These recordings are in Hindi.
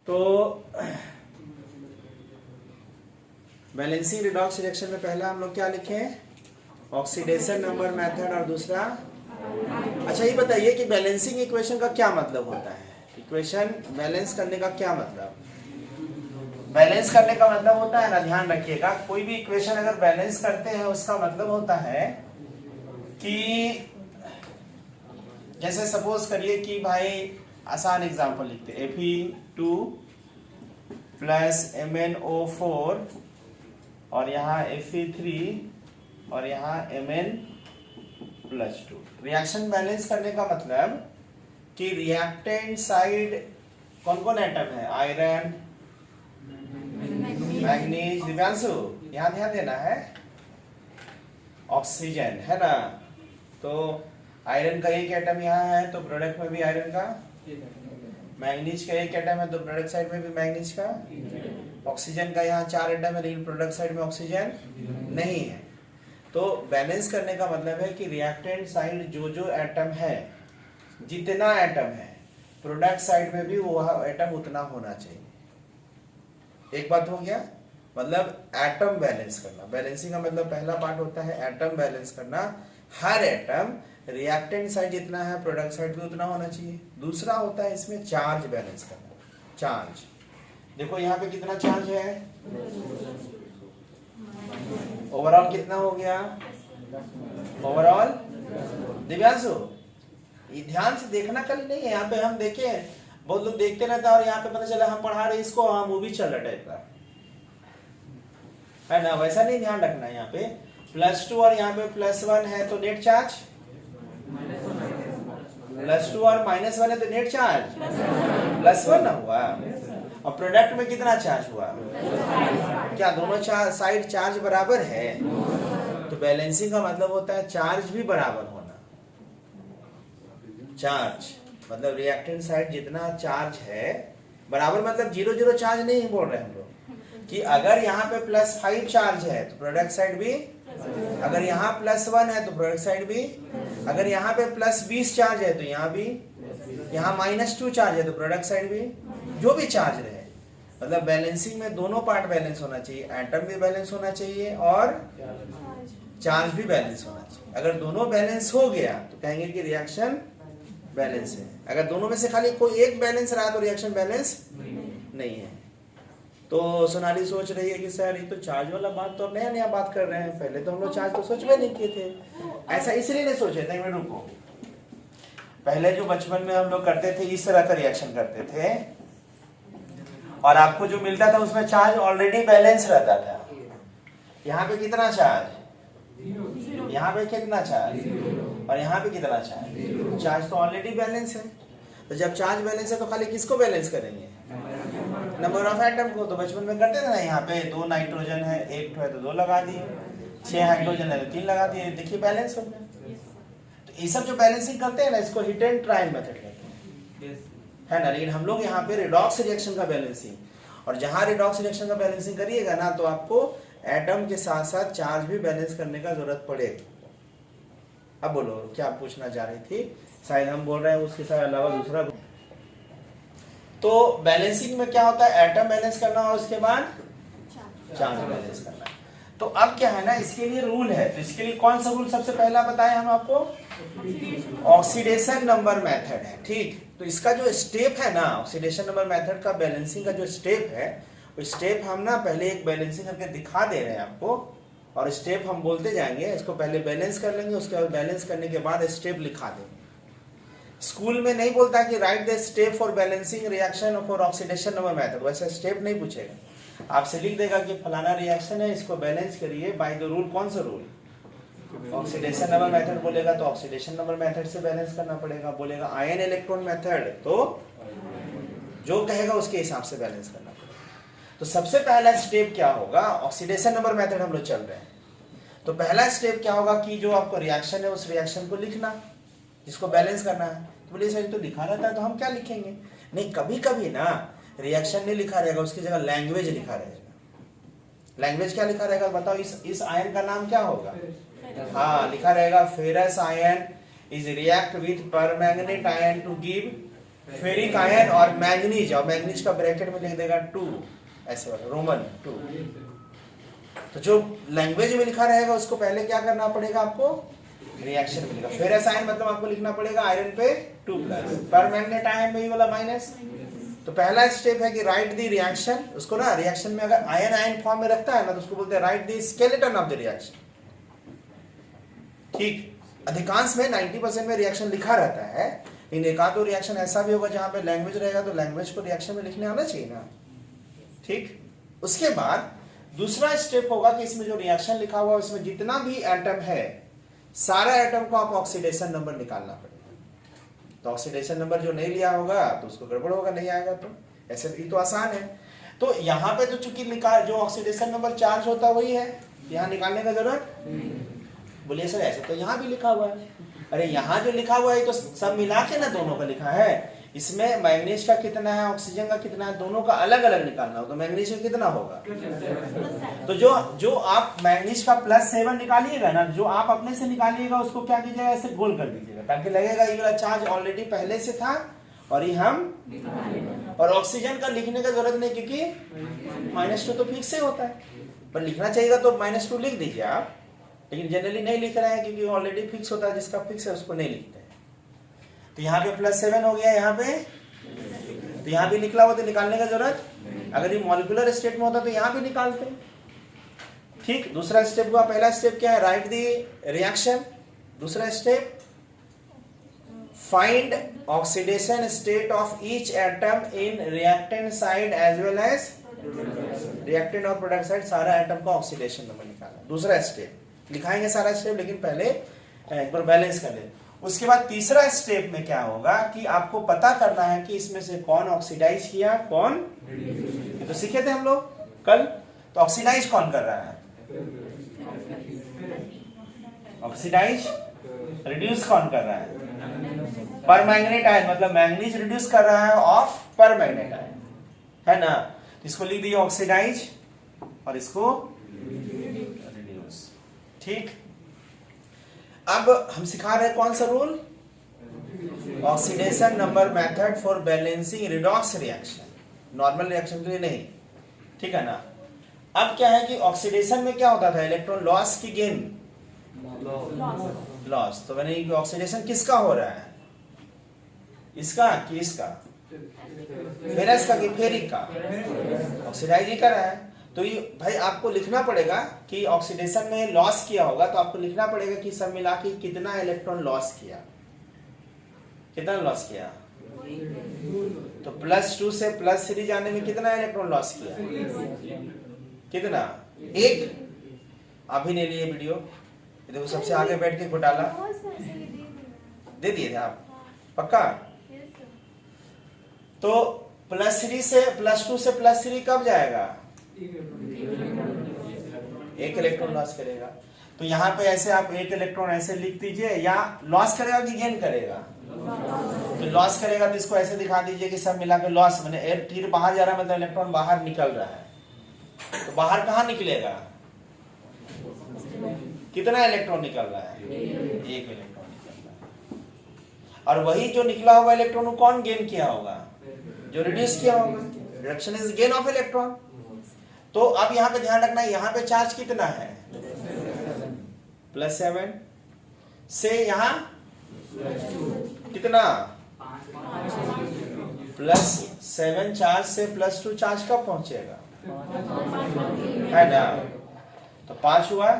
तो बैलेंसिंग रिडॉक्स रिएक्शन में पहला हम लोग क्या लिखे, ऑक्सीडेशन नंबर मेथड, और दूसरा, अच्छा ये बताइए कि बैलेंसिंग इक्वेशन का क्या मतलब होता है। इक्वेशन बैलेंस करने का क्या मतलब, बैलेंस करने का मतलब होता है ना, ध्यान रखिएगा, कोई भी इक्वेशन अगर बैलेंस करते हैं उसका मतलब होता है कि जैसे सपोज करिए कि भाई आसान एग्जांपल लिखते हैं, Fe2 प्लस MnO4 और यहाँ Fe3 और यहाँ Mn+2। रिएक्शन बैलेंस करने का मतलब कि रिएक्टेंट साइड कौन कौन एटम है, आयरन, मैग्नीज, दिव्यांशु यहाँ ध्यान देना है, ऑक्सीजन है ना, तो आयरन का एक एटम यहाँ है तो प्रोडक्ट में भी आयरन का, मैग्नीज का एक एटम है तो प्रोडक्ट साइड में भी मैग्नीज का, ऑक्सीजन का यहाँ 4 एटम है लेकिन प्रोडक्ट साइड में ऑक्सीजन नहीं है। तो बैलेंस करने का मतलब है कि रिएक्टेंट साइड जो जो एटम है, जितना एटम है, प्रोडक्ट साइड में भी वो एटम उतना होना चाहिए। एक बात हो गया, मतलब एटम बैलेंस करना। बैलेंसिंग का मतलब पहला पार्ट होता है एटम बैलेंस करना, हर एटम रिएक्टेंट साइड जितना है प्रोडक्ट साइड भी उतना होना चाहिए। दूसरा होता है इसमें चार्ज बैलेंस करना, चार्ज। देखो यहाँ पे कितना चार्ज है, ओवरऑल कितना हो गया, ओवरऑल, दिव्यांशु ध्यान से देखना कल नहीं है, यहाँ पे हम देखे बहुत लोग देखते रहता है और यहाँ पे पता चला हम पढ़ा रहे इसको, हाँ मूवी चल रहा टाइप का है ना, वैसा नहीं, ध्यान रखना। यहाँ पे +2 और यहाँ पे +1 है तो नेट चार्ज, +2 और -1 है तो नेट चार्ज +1 ना हुआ। और प्रोडक्ट में कितना चार्ज हुआ, क्या दोनों साइड चार्ज बराबर है, तो बैलेंसिंग का मतलब होता है चार्ज भी बराबर होना। चार्ज मतलब रिएक्टेंट साइड जितना चार्ज है बराबर, मतलब 0 0 चार्ज नहीं बोल रहे हम लोग, कि अगर यहाँ पे +5 चार्ज है तो प्रोडक्ट साइड भी, अगर यहाँ +1 है तो प्रोडक्ट साइड भी, अगर यहाँ पे +20 चार्ज है तो यहाँ भी, यहाँ -2 चार्ज है तो प्रोडक्ट साइड भी, जो भी चार्ज रहे। मतलब बैलेंसिंग में दोनों पार्ट बैलेंस होना चाहिए, एटम भी बैलेंस होना चाहिए और चार्ज भी बैलेंस होना चाहिए। अगर दोनों बैलेंस हो गया तो कहेंगे कि रिएक्शन बैलेंस है। अगर दोनों में से खाली कोई एक बैलेंस रहा तो रिएक्शन बैलेंस नहीं है। तो सोनाली सोच रही है कि सर ये तो चार्ज वाला बात तो नया नया बात कर रहे हैं, पहले तो हम लोग चार्ज तो सोच में नहीं किए थे। ऐसा इसलिए नहीं सोचे थे, रुको, पहले जो बचपन में हम लोग करते थे इस तरह का रिएक्शन करते थे और आपको जो मिलता था उसमें चार्ज ऑलरेडी बैलेंस रहता था। यहाँ पे कितना चार्ज, यहाँ पे कितना चार्ज और यहाँ पे कितना चार्ज, चार्ज तो ऑलरेडी बैलेंस है। तो जब चार्ज बैलेंस है तो खाली किसको बैलेंस करेंगे, नंबर ऑफ एटम को। तो बचपन में करते थे ना, यहाँ पे 2 नाइट्रोजन है, 1 है तो 2 लगा दिए, 6 हाइड्रोजन है तो 3 लगा दिए, देखिए बैलेंस हो गया। तो ये सब जो बैलेंसिंग करते हैं ना इसको हिट एंड ट्रायल मेथड कहते हैं, है ना। लेकिन हम लोग यहाँ पे रिडॉक्स रिएक्शन का बैलेंसिंग, और जहां रिडॉक्स रिएक्शन का बैलेंसिंग करिएगा ना तो आपको एटम के साथ साथ चार्ज भी बैलेंस करने का जरूरत पड़ेगा। अब बोलो क्या पूछना चाह रही थी, शायद हम बोल रहे हैं उसके साथ अलावा दूसरा। तो बैलेंसिंग में क्या होता है, एटम बैलेंस करना और उसके बाद चार्ज बैलेंस करना। तो अब क्या है ना, इसके लिए रूल है, तो इसके लिए कौन सा रूल सबसे पहला बताए हम आपको, ऑक्सीडेशन नंबर मेथड है, ठीक। तो इसका जो स्टेप है ना, ऑक्सीडेशन नंबर मेथड का बैलेंसिंग का जो स्टेप है, वो स्टेप हम ना पहले एक बैलेंसिंग करके दिखा दे रहे हैं आपको, और स्टेप हम बोलते जाएंगे। इसको पहले बैलेंस कर लेंगे, उसके बाद बैलेंस करने के बाद स्टेप लिखा देंगे। स्कूल में नहीं बोलता कि right the step for balancing reaction for oxidation number method, वैसा स्टेप नहीं पूछेगा, आपसे लिख देगा कि फलाना रिएक्शन है, इसको बैलेंस करिए बाय द रूल। कौन सा रूल, ऑक्सीडेशन नंबर मेथड बोलेगा तो ऑक्सीडेशन नंबर मेथड से बैलेंस करना पड़ेगा, बोलेगा आयन इलेक्ट्रॉन मेथड तो जो कहेगा उसके हिसाब से बैलेंस करना पड़ेगा। तो सबसे पहला स्टेप क्या होगा, ऑक्सीडेशन नंबर मेथड हम लोग चल रहे हैं, तो पहला स्टेप क्या होगा कि जो आपको रिएक्शन है उस रिएक्शन को लिखना, जिसको बैलेंस करना है। तो बोलिए सर तो लिखा रहता है तो हम क्या लिखेंगे, नहीं, कभी कभी ना रिएक्शन नहीं लिखा रहेगा, उसकी जगह लैंग्वेज लिखा रहेगा। लैंग्वेज क्या लिखा रहेगा बताओ, इस आयन का नाम क्या होगा, लिखा रहेगा ferrous ion is react with permanganate ion to give ferric ion और मैंगनीज, और मैंगनीज का ब्रैकेट में लिख देगा 2, ऐसे वाला रोमन 2। तो जो लैंग्वेज में लिखा रहेगा उसको पहले क्या करना पड़ेगा आपको, रिएक्शन मिलेगा। फेरस आयन मतलब आपको लिखना पड़ेगा आयरन पे 2+, परमैंगनेट आयन में ये वाला माइनस। तो पहला स्टेप है कि राइट द रिएक्शन, उसको ना रिएक्शन में अगर आयन आयन फॉर्म में रखता है ना तो उसको बोलते हैं right the skeleton of the reaction. ठीक, अधिकांश में 90% में रिएक्शन लिखा रहता है, लेकिन एक आध रिएक्शन ऐसा भी होगा जहां पे लैंग्वेज रहेगा तो लैंग्वेज को रिएक्शन में लिखने आना चाहिए ना। ठीक, उसके बाद दूसरा स्टेप होगा कि इसमें जो रिएक्शन लिखा हुआ है उसमें जितना भी एटम है सारा एटम को आप ऑक्सीडेशन नंबर निकालना पड़ेगा। तो ऑक्सीडेशन नंबर जो नहीं लिया होगा तो उसको गड़बड़ होगा, नहीं आएगा। तो ऐसे ही तो आसान है। तो यहाँ पे तो चूंकि जो ऑक्सीडेशन नंबर चार्ज होता है वही है, यहाँ निकालने का जरूरत। बोलिए सर ऐसे तो यहाँ भी लिखा हुआ है। अरे यहाँ जो लिखा हुआ है तो सब मिला के ना दोनों का लिखा है। इसमें मैग्नीज का कितना है, ऑक्सीजन का कितना है, दोनों का अलग अलग निकालना हो तो मैग्नीज का कितना होगा। तो जो आप मैग्नीज का +7 निकालिएगा ना, जो आप अपने से निकालिएगा उसको क्या कीजिएगा, ऐसे गोल कर दीजिएगा ताकि लगेगा ये वाला चार्ज ऑलरेडी पहले से था और ये हम, और ऑक्सीजन का लिखने का जरूरत नहीं क्योंकि -2 तो फिक्स से होता है, पर लिखना चाहिए तो -2 लिख दीजिए आप, लेकिन जनरली नहीं लिख रहे हैं क्योंकि ऑलरेडी फिक्स होता है, जिसका फिक्स है उसको नहीं लिखते हैं। तो यहाँ पे +7 हो गया, यहाँ पे तो यहाँ भी निकला हुआ तो निकालने का जरूरत, अगर ये मॉलिक्यूलर स्टेट में होता तो यहाँ भी निकालते। ठीक, दूसरा स्टेप हुआ। पहला स्टेप क्या है, राइट द रिएक्शन। दूसरा step, find oxidation state of each atom in reactant side as well as reactant और प्रोडक्ट साइड, सारा एटम का ऑक्सीडेशन नंबर निकालना। दूसरा स्टेप लिखाएंगे सारा स्टेप, लेकिन पहले एक बार बैलेंस कर ले। उसके बाद तीसरा स्टेप में क्या होगा कि आपको पता करना है कि इसमें से कौन ऑक्सीडाइज किया, कौन, ये तो सीखे थे हम लोग कल। तो ऑक्सीडाइज कौन कर रहा है, ऑक्सीडाइज, रिड्यूस कौन कर रहा है, परमैंगनेट आयन, मतलब मैंगनीज रिड्यूस कर रहा है ऑफ परमैंगनेट आयन, है ना। इसको लिख दिए ऑक्सीडाइज और इसको रिड्यूस। ठीक, अब हम सिखा रहे हैं कौन सा rule, oxidation number method for balancing redox reaction, normal reaction के लिए नहीं। ठीक है ना। अब क्या है कि ऑक्सीडेशन में क्या होता था, इलेक्ट्रॉन लॉस की गेन, लॉस। तो मैंने ऑक्सीडेशन किसका हो रहा है, इसका कि इसका, फेरस का कि फेरिक का, ऑक्सीडाइज ही कर रहा है। तो ये भाई आपको लिखना पड़ेगा कि ऑक्सीडेशन में लॉस किया होगा तो आपको लिखना पड़ेगा कि सब मिला के कितना इलेक्ट्रॉन लॉस किया, कितना लॉस किया। तो +2 से +3 जाने में कितना इलेक्ट्रॉन लॉस किया, कितना, 1। अभी नहीं लिए वीडियो, देखो सबसे आगे बैठ के घोटाला दे दिए थे आप, पक्का। तो +3 से +2 से +3 कब जाएगा, 1 इलेक्ट्रॉन लॉस करेगा। तो यहाँ पे ऐसे आप 1 इलेक्ट्रॉन ऐसे लिख दीजिए, या लॉस करेगा कि गेन करेगा, तो लॉस करेगा तो इसको ऐसे दिखा दीजिए कि सब मिला के लॉस, मैंने एयर तीर बाहर जा रहा है मतलब इलेक्ट्रॉन बाहर निकल रहा है। तो बाहर कहाँ निकलेगा, कितना इलेक्ट्रॉन निकल रहा है, 1 इलेक्ट्रॉन निकल रहा है। और वही जो निकला हुआ इलेक्ट्रॉन को कौन गेन किया होगा, जो रिड्यूस किया होगा। Reduction is gain of electron. तो अब यहाँ पे ध्यान रखना, यहाँ पे चार्ज कितना है, +7 से यहाँ कितना, +7 चार्ज से +2 चार्ज कब पहुंचेगा, है ना। तो 5 हुआ,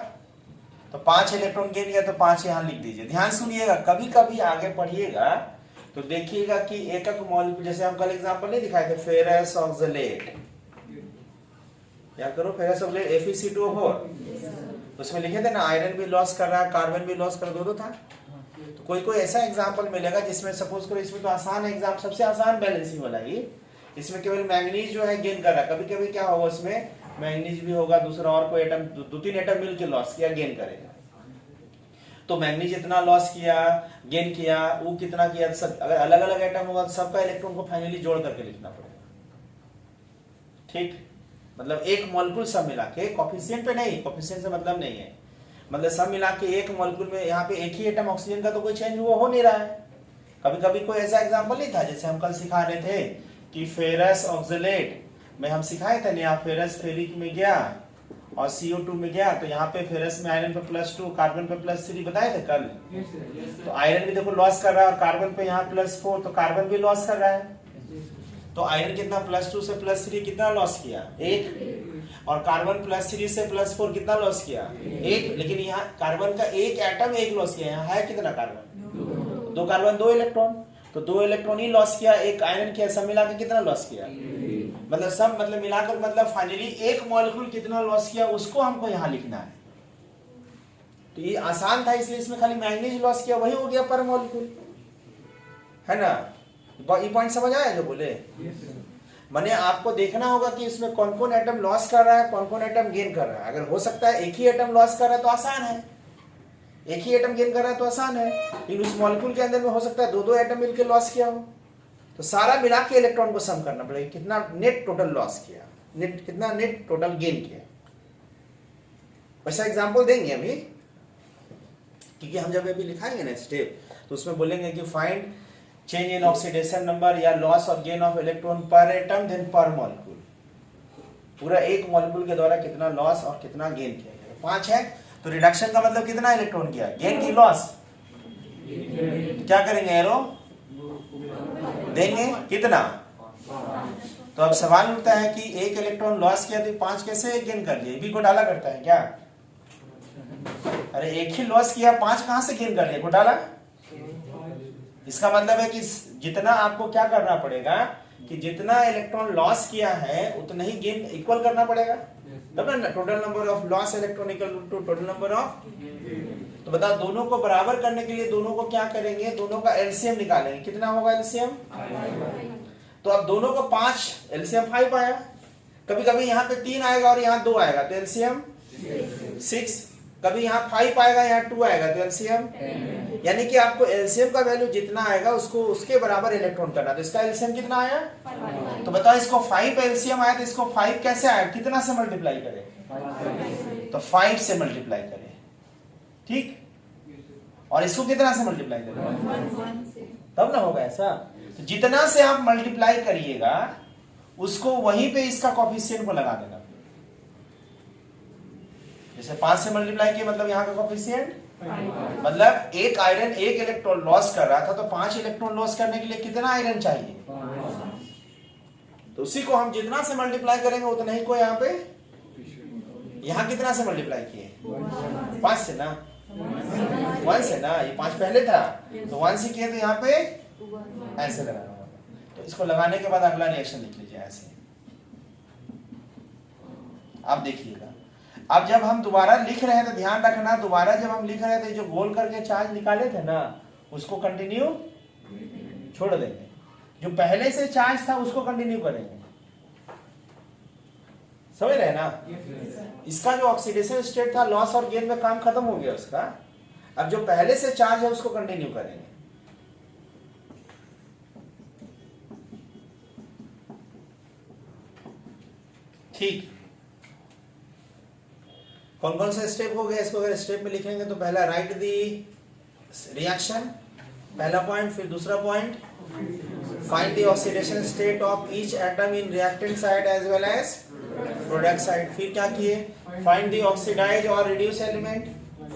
तो 5 इलेक्ट्रॉन गेन किया, तो 5 यहाँ लिख दीजिए। ध्यान सुनिएगा, कभी कभी आगे पढ़िएगा तो देखिएगा कि एक मॉलिक्यूल, जैसे हम कल एग्जांपल नहीं दिखाए थे, फेरस ऑक्सलेट, याद करो, फेरस ऑक्सलेट Fe2O4, उसमें लिखे थे ना आयरन भी लॉस कर रहा है, कार्बन भी लॉस कर रहा, दो था। तो कोई कोई ऐसा एग्जांपल मिलेगा जिसमें सपोज करो, इसमें तो आसान एग्जाम, सबसे आसान बैलेंसिंग वाला ही, इसमें केवल मैंगनीज जो है गेन कर रहा है। कभी कभी क्या होगा, उसमें मैंगनीज भी होगा, दूसरा और कोई एटम, 2-3 एटम मिलकर लॉस किया, गेन करेगा। तो मैंगनीज इतना लॉस किया, गेन किया, वो कितना किया, सब अगर अलग अलग एटम होगा तो सबका इलेक्ट्रॉन को फाइनली जोड़ करके लिखना पड़ेगा। ठीक, मतलब एक मॉलिक्यूल सब मिला के, कोफिशिएंट पे नहीं, कोफिशिएंट से मतलब नहीं है, मतलब सब मिला के एक मॉलिक्यूल में यहाँ पे एक ही एटम ऑक्सीजन का तो कोई चेंज हुआ हो नहीं रहा है, कभी कभी कोई ऐसा एग्जांपल नहीं था, जैसे हम कल सिखा रहे थे कि फेरस ऑक्सलेट में हम सिखाए थे ना, फेरस फेरिक में गया और CO2 में गया, तो यहाँ पे फेरस में आयरन पे +2 कार्बन पे +3 बताए थे कल। तो आयरन भी देखो लॉस कर रहा है और कार्बन पे यहाँ +4, तो कार्बन भी लॉस कर रहा है। तो आयरन कितना +2 से +3 कितना लॉस किया? 1। और कार्बन +3 से +4 कितना लॉस किया? 1। लेकिन यहाँ कार्बन का एक एटम 1 लॉस किया, यहाँ है कितना कार्बन? 2 कार्बन 2 इलेक्ट्रॉन, तो 2 इलेक्ट्रॉन ही लॉस किया, एक आयरन किया, सब मिला के कितना लॉस किया? मतलब सब मतलब मिलाकर मतलब फाइनली एक मॉलिक्यूल कितना लॉस किया उसको हमको यहाँ लिखना है। तो ये आसान था, इसलिए इसमें खाली मैंगनीज लॉस किया, वही हो गया पर मॉलिक्यूल, है ना? ये पॉइंट समझ आया जो बोले? माने आपको देखना होगा कि इसमें कौन कौन एटम लॉस कर रहा है, कौन कौन एटम गेन कर रहा है। अगर हो सकता है एक ही एटम लॉस कर रहा है तो आसान है, एक ही एटम गेन कर रहा है तो आसान है, लेकिन उस मॉलिक्यूल के अंदर में हो सकता है 2-2 एटम मिलकर लॉस किया हो, तो सारा मिला के इलेक्ट्रॉन को सम करना पड़ेगा, कितना नेट टोटल लॉस किया, नेट कितना नेट टोटल गेन किया। वैसा एग्जांपल देंगे अभी, क्योंकि हम जब अभी लिखाएंगे ना स्टेप, तो उसमें बोलेंगे कि find change in oxidation number या लॉस और गेन ऑफ इलेक्ट्रॉन पर एटम देन पर मॉलिक्यूल। पूरा एक मॉलिक्यूल के द्वारा कितना लॉस और कितना गेन किया गया। 5 है तो रिडक्शन का मतलब कितना इलेक्ट्रॉन किया, गेन की लॉस। क्या करेंगे, एरो देंगे कितना। तो अब सवाल उठता है कि एक इलेक्ट्रॉन लॉस किया तो 5 कैसे गेन कर लिया, भी घोटाला करता है क्या? अरे एक ही लॉस किया, 5 कहां से गेन कर लिया, घोटाला। इसका मतलब है कि जितना आपको क्या करना पड़ेगा कि जितना इलेक्ट्रॉन लॉस किया है उतना ही गेन इक्वल करना पड़ेगा, तब ना total number of loss electron equal to total number of. तो बताओ दोनों को बराबर करने के लिए दोनों को क्या करेंगे, दोनों का एलसीएम निकालेंगे, कितना होगा एलसीएम? तो अब दोनों को 5, एलसीएम 5 आया, कभी कभी यहाँ पे 3 आएगा और यहाँ 2 आएगा तो एलसीएम 6, कभी यहाँ 5 आएगा यहाँ 2 आएगा तो एलसीएम, यानी कि आपको एलसीएम का वैल्यू जितना आएगा उसको उसके बराबर इलेक्ट्रॉन करना। तो इसका एलसीएम कितना आया? तो बताओ इसको 5 एलसीएम आया तो इसको 5 कैसे आया, कितना से मल्टीप्लाई करें? तो 5 से मल्टीप्लाई करें, ठीक। और इसको कितना से मल्टीप्लाई करें, तब ना होगा ऐसा। तो जितना से आप मल्टीप्लाई करिएगा उसको वहीं पे इसका कोफिशिएंट को लगा देना। जैसे 5 से मल्टीप्लाई किया मतलब यहाँ का कोफिशिएंट, मतलब एक आयरन एक इलेक्ट्रॉन लॉस कर रहा था तो 5 इलेक्ट्रॉन लॉस करने के लिए कितना आयरन चाहिए, तो उसी को हम जितना से मल्टीप्लाई करेंगे उतना ही को यहाँ पे, यहाँ कितना से मल्टीप्लाई किए, 5 से ना, 1 से ना, ये 5 पहले था तो 1 से किए तो यहाँ पे ऐसे लगाना होगा। तो इसको लगाने के बाद अगला रिएक्शन लिख लीजिए ऐसे। आप देखिएगा अब जब हम दोबारा लिख रहे हैं तो ध्यान रखना, दोबारा जब हम लिख रहे थे जो गोल करके चार्ज निकाले थे ना उसको कंटिन्यू छोड़ देंगे, जो पहले से चार्ज था उसको कंटिन्यू करेंगे, समझ रहे ना। इसका जो ऑक्सीडेशन स्टेट था लॉस और गेन में काम खत्म हो गया उसका, अब जो पहले से चार्ज है उसको कंटिन्यू करेंगे। ठीक, कौन कौन से स्टेप हो गए, इसको अगर स्टेप में लिखेंगे तो पहला राइट दी रिएक्शन, पहला पॉइंट, फिर दूसरा point find the oxidation state of each atom in reactant side as well as product side. फिर क्या किए, फाइंड द ऑक्सीडाइज और रिड्यूस एलिमेंट,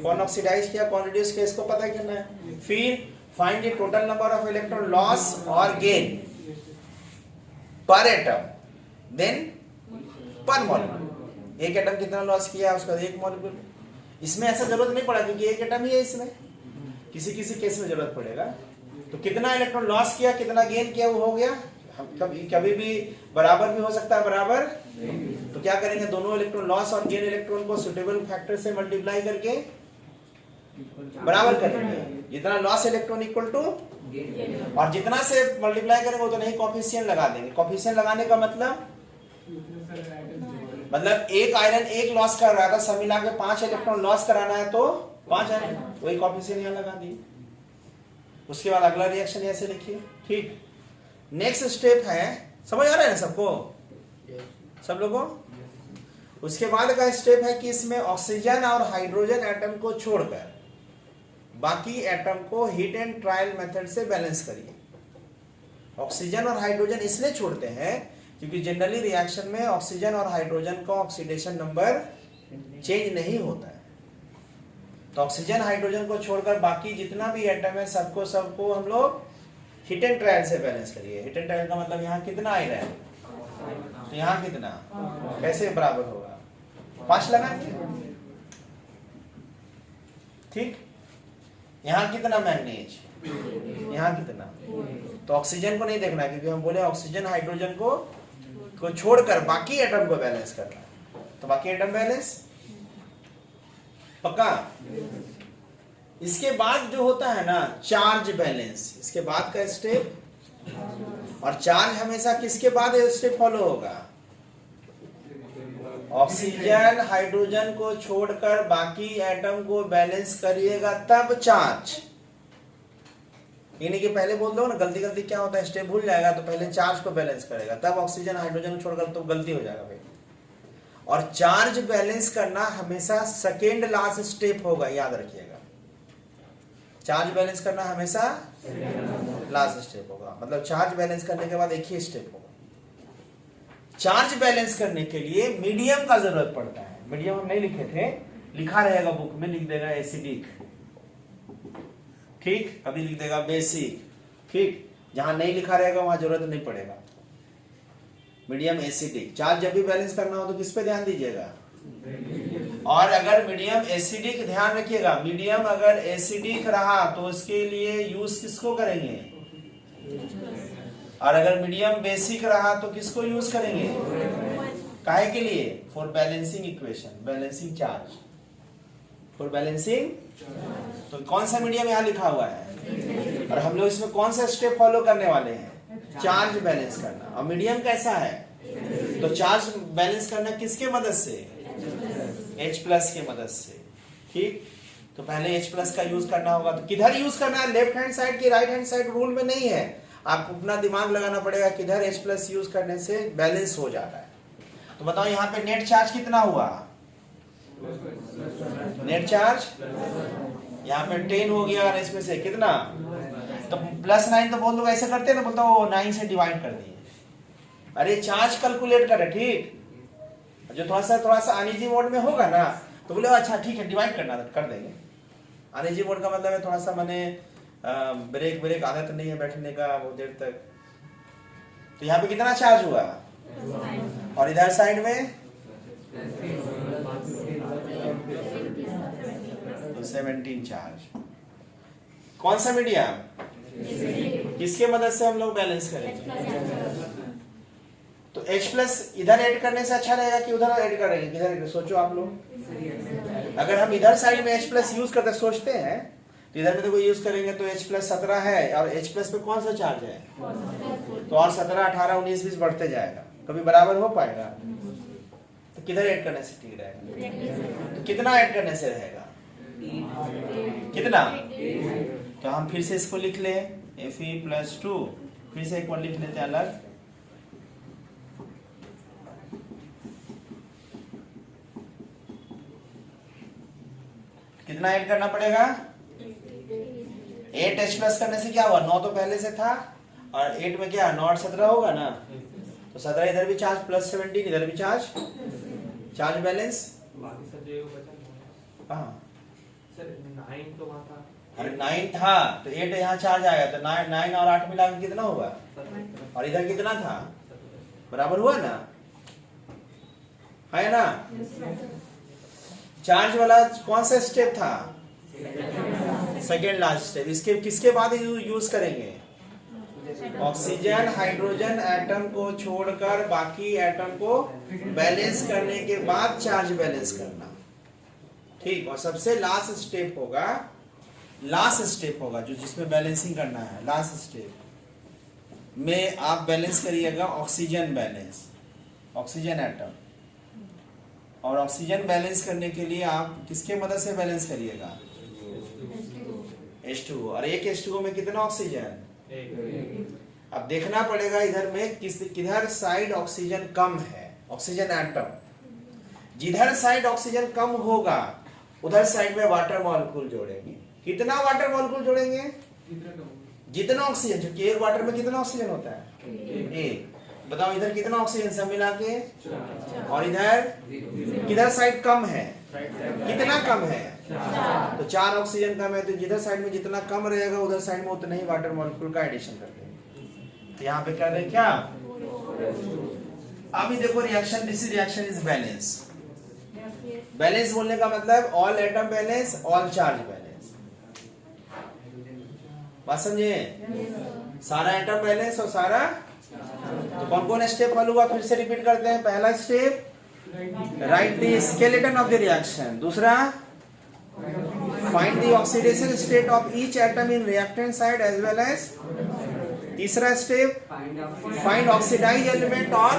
कौन ऑक्सीडाइज किया कौन रिड्यूस किया इसको पता करना है। फिर find the total number of electron loss और gain per atom then per molecule, एक एटम कितना लॉस किया उसका एक मॉलिक्यूल। इसमें ऐसा जरूरत नहीं पड़ा क्योंकि एक एटम ही है, इसमें किसी किसी केस में जरूरत पड़ेगा। तो कितना इलेक्ट्रॉन लॉस किया कितना गेन किया वो हो गया, कभी भी बराबर भी हो सकता है बराबर, तो क्या करेंगे दोनों इलेक्ट्रॉन लॉस और गेन इलेक्ट्रॉन को सुटेबल फैक्टर से मल्टीप्लाई करके बराबर करेंगे, जितना लॉस इलेक्ट्रॉन इक्वल टू, और जितना से मल्टीप्लाई करेंगे उतना ही कोफिशिएंट लगा देंगे। कोफिशिएंट लगाने का मतलब एक आयरन एक लॉस कर रहा था, सब मिला के 5 इलेक्ट्रॉन लॉस कराना है तो 5 आयरन, वही कोफिशिएंट यहाँ लगा दिए। उसके बाद अगला रिएक्शन ऐसे लिखिए, ठीक। नेक्स्ट स्टेप है, समझ आ रहा है ना सबको, सब लोगों। उसके बाद का स्टेप है कि इसमें ऑक्सीजन और हाइड्रोजन एटम को छोड़कर बाकी एटम को हीट एंड ट्रायल मेथड से बैलेंस करिए। ऑक्सीजन और हाइड्रोजन इसलिए छोड़ते हैं क्योंकि जनरली रिएक्शन में ऑक्सीजन और हाइड्रोजन का ऑक्सीडेशन नंबर चेंज नहीं होता है। तो ऑक्सीजन हाइड्रोजन को छोड़कर बाकी जितना भी एटम है सबको हम लोग हीट एंड ट्रायल से बैलेंस करिए। हीट एंड ट्रायल का मतलब यहाँ कितना आएगा, तो यहाँ कितना, कैसे बराबर होगा, 5 लगाएंगे। ठीक, यहाँ कितना मैग्नीज, यहाँ कितना, तो ऑक्सीजन को नहीं देखना क्योंकि हम बोले ऑक्सीजन हाइड्रोजन को छोड़कर बाकी एटम को बैलेंस करना है। तो बाकी एटम बैलेंस पक्का। इसके बाद जो होता है ना चार्ज बैलेंस, इसके बाद का स्टेप, और चार्ज हमेशा किसके बाद स्टेप फॉलो होगा, ऑक्सीजन हाइड्रोजन को छोड़कर बाकी एटम को बैलेंस करिएगा तब चार्ज। यानी कि पहले बोल दो ना, गलती क्या होता है, स्टेप भूल जाएगा तो पहले चार्ज को बैलेंस करेगा तब ऑक्सीजन हाइड्रोजन को छोड़कर, तो गलती हो जाएगा भाई। और चार्ज बैलेंस करना हमेशा सेकेंड लास्ट स्टेप होगा, याद रखिएगा। चार्ज बैलेंस करना हमेशा लास्ट स्टेप होगा, मतलब चार्ज बैलेंस करने के बाद एक ही स्टेप होगा। चार्ज बैलेंस करने के लिए मीडियम का जरूरत पड़ता है। मीडियम हम नहीं लिखे थे, लिखा रहेगा बुक में, लिख देगा एसिडिक, ठीक, कभी लिख देगा बेसिक, ठीक, जहां नहीं लिखा रहेगा वहां जरूरत नहीं पड़ेगा। Medium acidic. चार्ज जब भी बैलेंस करना हो तो किस पे ध्यान दीजिएगा, और अगर मीडियम एसिडिक, ध्यान रखिएगा, मीडियम अगर एसिडिक रहा तो उसके लिए यूज किसको करेंगे, और अगर मीडियम बेसिक रहा तो किसको यूज करेंगे, काहे के लिए, for balancing equation, balancing charge, for balancing. तो कौन सा मीडियम यहाँ लिखा हुआ है, और हम लोग इसमें कौन सा स्टेप फॉलो करने वाले हैं, चार्ज बैलेंस करना। और मीडियम कैसा है, तो चार्ज बैलेंस करना किसके मदद से, H प्लस की मदद से, ठीक। तो पहले H प्लस का यूज करना होगा, तो किधर यूज करना है, लेफ्ट हैंड साइड की राइट हैंड साइड रूल में नहीं है, आपको अपना दिमाग लगाना पड़ेगा किधर H प्लस यूज करने से बैलेंस हो जा रहा है। तो बताओ यहाँ पे नेट चार्ज कितना हुआ, नेट चार्ज यहाँ पे 10 हो गया, और इसमें से कितना, तो +9, तो बहुत लोग ऐसे करते हैं ना, बोलता है 9 से डिवाइड कर दिए। अरे चार्ज कैलकुलेट करे, ठीक, जो थोड़ा सा अनइजी मोड में होगा ना तो बोले अच्छा ठीक है डिवाइड करना कर देंगे। अनइजी मोड का मतलब है थोड़ा सा मैंने ब्रेक आदत नहीं है बैठने का बहुत देर तक। तो यहाँ पे कितना चार्ज हुआ, और इधर साइड में तो 17 चार्ज। कौन सा मीडियम, किसके मदद से हम लोग बैलेंस करेंगे, तो H प्लस इधर ऐड करने से अच्छा रहेगा कि उधर ऐड करेंगे, किधर, सोचो आप लोग। अगर हम इधर साइड में H प्लस यूज करते सोचते हैं तो इधर में तो कोई यूज करेंगे तो H प्लस 17 है, और H प्लस पे कौन सा चार्ज है, तो और 17 18 19 20 बढ़ते जाएगा, कभी बराबर हो पाएगा। तो किधर ऐड करने से ठीक रहेगा, तो कितना ऐड करने से रहेगा, कितना, तो हम फिर से इसको लिख ले Fe+2, फिर से एक बार लिख लेते हैं अलग, कितना ऐड करना पड़ेगा, 8 H प्लस करने से क्या हुआ, 9 तो पहले से था, और 8 में क्या 9 और 17 होगा ना, तो 17 इधर भी चार्ज, +17 इधर भी चार्ज, चार्ज बैलेंस। हाँ सर 9 तो वहाँ था, अरे 9 था तो 8 यहाँ चार्ज आया, तो 9 और 8 मिला के कितना हुआ, और इधर कितना था, बराबर हुआ ना, है ना। चार्ज वाला कौन सा स्टेप था, सेकेंड लास्ट स्टेप। इसके किसके बाद यूज करेंगे, ऑक्सीजन हाइड्रोजन एटम को छोड़कर बाकी एटम को बैलेंस करने के बाद चार्ज बैलेंस करना, ठीक। और सबसे लास्ट स्टेप होगा जो जिसमें बैलेंसिंग करना है, लास्ट स्टेप में आप बैलेंस करिएगा ऑक्सीजन बैलेंस, ऑक्सीजन एटम। और ऑक्सीजन बैलेंस करने के लिए आप किसके मदद से बैलेंस करिएगा, H2O, और एक H2O में कितना ऑक्सीजन, अब देखना पड़ेगा इधर में किधर साइड ऑक्सीजन कम है, ऑक्सीजन एटम जिधर साइड ऑक्सीजन कम होगा उधर साइड में वाटर मॉलिक्यूल जोड़ेंगे, कितना वाटर मॉलिक्यूल जोड़ेंगे? कितना कम? जितना ऑक्सीजन, जो एक वाटर में कितना ऑक्सीजन होता है? एक। बताओ इधर कितना ऑक्सीजन सब मिला के? और इधर किधर साइड कम है? कितना कम है? तो 4 ऑक्सीजन कम है, तो जिधर साइड में जितना कम रहेगा उधर साइड में उतना ही वाटर मॉलिक्यूल का एडिशन कर देंगे। तो यहाँ पे क्या दें क्या? अभी देखो reaction, this reaction is balance. Balance बोलने का मतलब all atom balance, all charge balance. बात समझे? सारा एटम बैलेंस और सारा। तो कौन कौन स्टेप फॉलो हुआ, फिर से रिपीट करते हैं। पहला step, write the skeleton of the reaction. दूसरा, find the oxidation state of each atom in reactant side as well as. तीसरा स्टेप, फाइंड ऑक्सीडाइज एलिमेंट और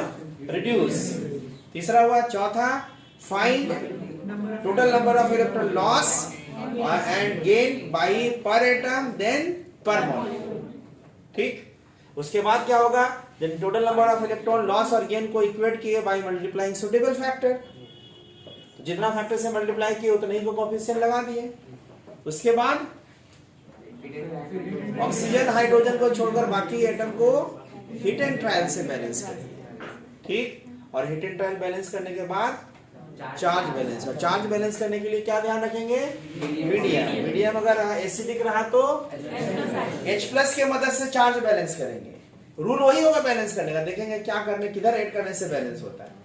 रिड्यूस। तीसरा हुआ। चौथा, find total number of electron loss and gain by per atom then per molecule. ठीक। उसके बाद क्या होगा, जब total number of electron loss और गेन को इक्वेट किए बाय मल्टीप्लाइंग सुटेबल फैक्टर, जितना फैक्टर से मल्टीप्लाई किए उतने ही को कोएफिशिएंट लगा दिए। उसके बाद ऑक्सीजन हाइड्रोजन को छोड़कर बाकी एटम को हिट एंड ट्रायल से बैलेंस कर दिया। ठीक। और हिट एंड ट्रायल बैलेंस करने के बाद चार्ज बैलेंस। और चार्ज बैलेंस करने के लिए क्या ध्यान रखेंगे? मीडियम। मीडियम अगर एसिडिक रहा तो H+ के मदद से चार्ज बैलेंस करेंगे। रूल वही होगा बैलेंस करने का। देखेंगे क्या करने, किधर ऐड करने से बैलेंस होता है।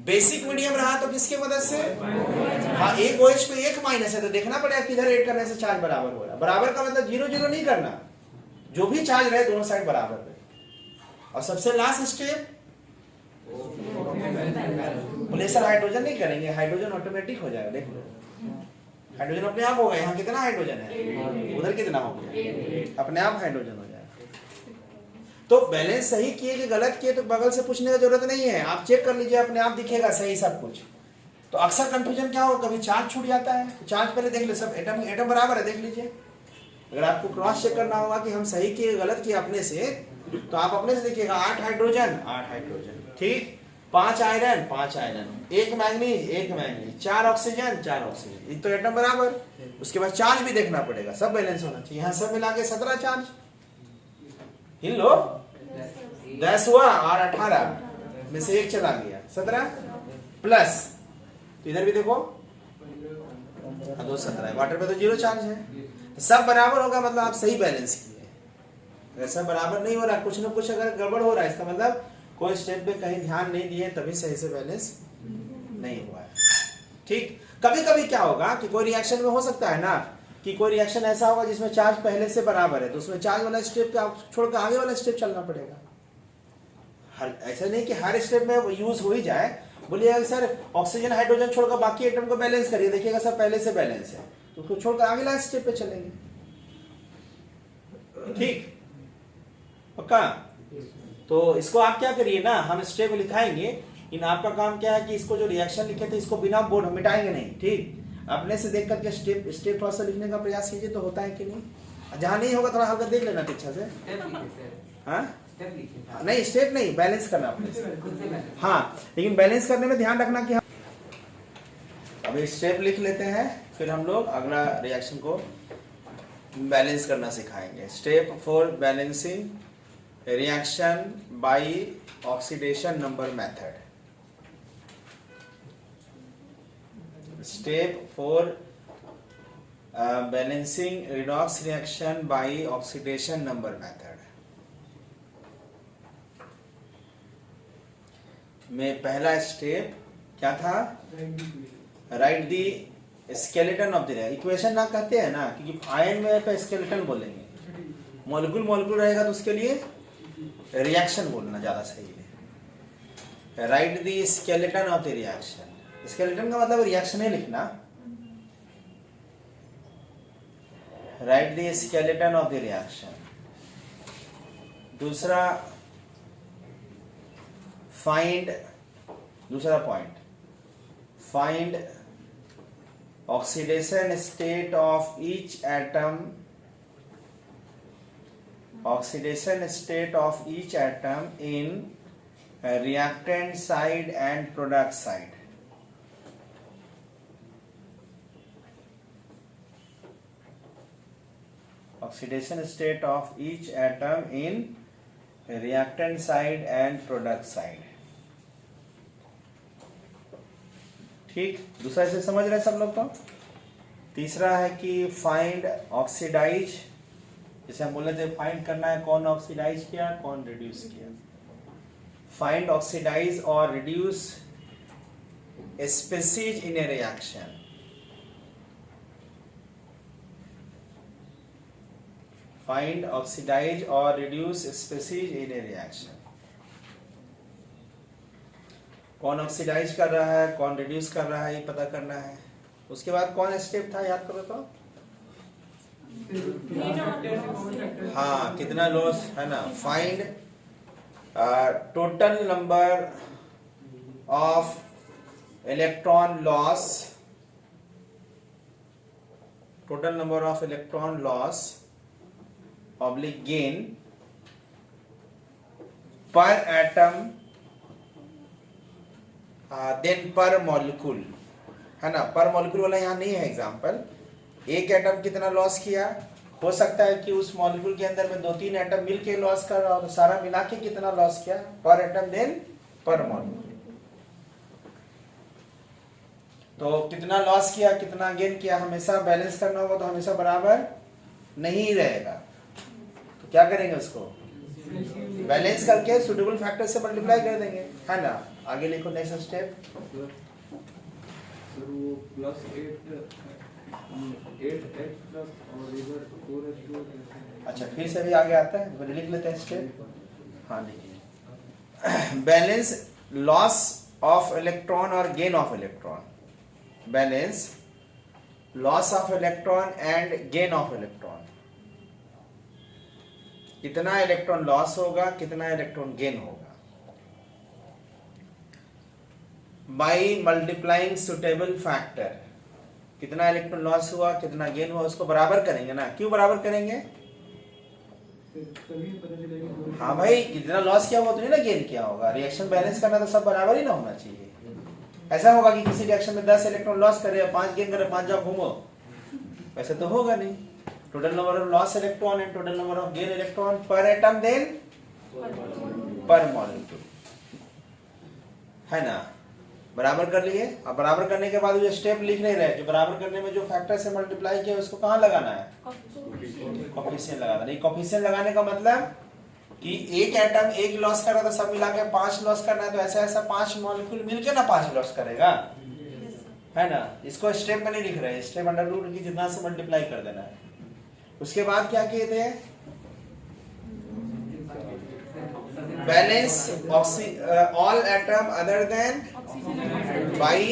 बेसिक मीडियम रहा तो किसके मदद से? हाँ, एक OH पे एक माइनस है तो देखना पड़ेगा किधर ऐड करने से चार्ज बराबर हो रहा है। बराबर का मतलब 0-0 नहीं करना, जो भी चार्ज रहे दोनों साइड बराबर रहे। और सबसे लास्ट स्टेप, प्लेसर हाइड्रोजन नहीं करेंगे, हाइड्रोजन ऑटोमेटिक हो जाएगा। देख लो, हाइड्रोजन अपने आप होगा। यहाँ कितना हाइड्रोजन है, उधर कितना हो गया, अपने आप हाइड्रोजन हो जाएगा। तो बैलेंस सही किए कि गलत किए तो बगल से पूछने की जरूरत नहीं है, आप चेक कर लीजिए, अपने आप दिखेगा सही सब कुछ। तो अक्सर कंफ्यूजन क्या होगा, कभी चार्ज छूट जाता है। चार्ज पहले देख ले, सब एटम एटम बराबर है, देख लीजिए। अगर आपको क्रॉस चेक करना होगा कि हम सही किए गलत किए अपने से, तो आप अपने से देखिएगा 8 हाइड्रोजन 8 हाइड्रोजन, ठीक। 5 iron 5 iron, 1 manganese 1 manganese, 4 oxygen 4 oxygen, ये तो एटम बराबर। उसके बाद चार्ज भी देखना पड़ेगा, सब बैलेंस होना चाहिए। यहाँ सब मिला के 17 चार्ज, इन लो 10 हुआ और 18 में से 1 चला गया, 17 प्लस, तो इधर भी देखो 2 17, वाटर पे तो 0 चार्ज है, तो सब बराबर होगा, मतलब आप सही बैलेंस किए। अगर सब बराबर नहीं हो रहा, कुछ ना कुछ अगर गड़बड़ हो रहा है, इसका मतलब कोई स्टेप पे कहीं ध्यान नहीं दिए, तभी सही से बैलेंस नहीं हुआ है, ठीक। कभी कभी क्या होगा कि कोई रिएक्शन में हो सकता है ना कि कोई रिएक्शन ऐसा होगा जिसमें चार्ज पहले से बराबर है, तो उसमें चार्ज वाला स्टेप का छोड़कर आगे वाला स्टेप चलना पड़ेगा। ऐसा नहीं कि हर स्टेप में यूज हो ही जाए। बोलिएगा सर ऑक्सीजन हाइड्रोजन छोड़कर बाकी एटम को बैलेंस करिए, देखिएगा सर पहले से बैलेंस है, तो उसको छोड़कर आगे वाला स्टेप पे चलेंगे, ठीक, पक्का। तो इसको आप क्या करिए ना, हम स्टेप लिखाएंगे, इन आपका काम क्या है कि इसको जो रिएक्शन लिखे थे इसको बिना बोर्ड हम मिटाएंगे नहीं, ठीक। अपने से देख करके स्टेप स्टेप थोड़ा सा लिखने का प्रयास कीजिए, तो होता है कि नहीं। जहां नहीं होगा थोड़ा हल्का देख लेना पीछे से, हाँ नहीं स्टेप नहीं, बैलेंस करना अपने से, हाँ। लेकिन बैलेंस करने में ध्यान रखना कि हम अभी स्टेप लिख लेते हैं, फिर हम लोग अगला रिएक्शन को बैलेंस करना सिखाएंगे। Step 4 balancing reaction by oxidation number method. Step 4 balancing redox reaction by oxidation number method में पहला स्टेप क्या था, right the skeleton of the equation ना कहते हैं ना, क्योंकि आयन में तो स्केलेटन बोलेंगे, मॉलिक्यूल मॉलिक्यूल रहेगा तो उसके लिए रिएक्शन बोलना ज्यादा सही है। Right the skeleton of the reaction, skeleton का मतलब रिएक्शन ही लिखना, right the skeleton of the reaction. दूसरा फाइंड, दूसरा point, find oxidation state of each atom, oxidation state of each atom in reactant side and product side. Oxidation state of each atom in reactant side and product side. ठीक, दूसरा इसे समझ रहे हैं सब लोग। तो तीसरा है कि फाइंड ऑक्सीडाइज, जैसे हम बोले थे फाइंड करना है कौन ऑक्सीडाइज किया कौन रिड्यूस किया। फाइंड ऑक्सीडाइज और reduce species in a reaction. Find oxidise और reduce species in a reaction. कौन ऑक्सीडाइज कर रहा है कौन रिड्यूस कर रहा है ये पता करना है। उसके बाद कौन स्टेप था याद करो तो। हाँ, कितना लॉस है ना। Find total number of electron loss, total number of electron loss oblique gain per atom then per molecule, है ना। पर मॉलिक्यूल वाला यहाँ नहीं है एग्जांपल। एक एटम कितना लॉस किया, हो सकता है कि उस मॉलिक्यूल के अंदर में 2-3 एटम मिलके लॉस कर रहा हो, तो सारा मिला के कितना लॉस किया पर एटम देन पर मॉलिक्यूल। तो कितना लॉस किया कितना गेन किया हमेशा बैलेंस करना होगा, तो हमेशा बराबर नहीं रहेगा। तो क्या करेंगे उसको बैलेंस करके सुटेबल फैक्टर से मल्टीप्लाई कर देंगे, है ना। आगे लिखो नेक्स्ट स्टेप। अच्छा, फिर से भी आगे आता है, लिख लेते हैं स्टेप। हाँ लिखिए। बैलेंस लॉस ऑफ इलेक्ट्रॉन और gain of electron. Balance loss of electron and gain of electron. कितना इलेक्ट्रॉन लॉस होगा कितना इलेक्ट्रॉन गेन होगा, बाई मल्टीप्लाइंग सुटेबल फैक्टर। कितना इलेक्ट्रॉन लॉस हुआ कितना गेन हुआ उसको बराबर करेंगे ना। क्यों बराबर करेंगे, हाँ भाई, कितना लॉस किया हुआ तो नहीं ना गेन किया होगा। रिएक्शन बैलेंस करना तो सब बराबर ही ना होना चाहिए। ऐसा होगा कि किसी रिएक्शन में 10 इलेक्ट्रॉन लॉस करे 5 गेन करे 5 जाओ घूमो, वैसे तो होगा नहीं। Total number of loss electron and total number of gain electron पर एटम देन पर मॉलिक्यूल, है ना। बराबर कर लिए। अब बराबर करने के बाद जो स्टेप लिख नहीं रहे, जो बराबर करने में जो फैक्टर से मल्टीप्लाई किया उसको कहाँ लगाना है, कोफिशिएंट लगाना। नहीं, कोफिशिएंट लगाने का मतलब कि एक एटम एक लॉस कर रहा था, सब मिला के 5 लॉस करना है, तो ऐसा ऐसा 5 मॉलिक्यूल मिलके ना 5 लॉस करेगा, है ना। इसको स्टेप में नहीं लिख रहे, स्टेप अंडर रूट की जितना से मल्टीप्लाई कर देना है। उसके बाद क्या किए थे, balance all atom other than by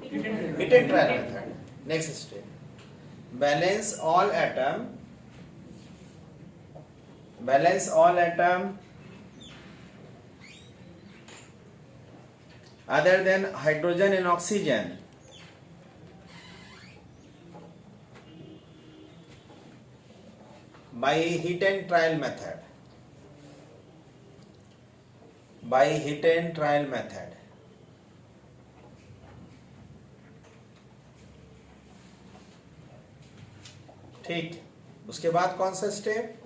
hit and trial method. Next step, balance all atom other than hydrogen and oxygen by heat and trial method. ठीक, उसके बाद कौन सा स्टेप,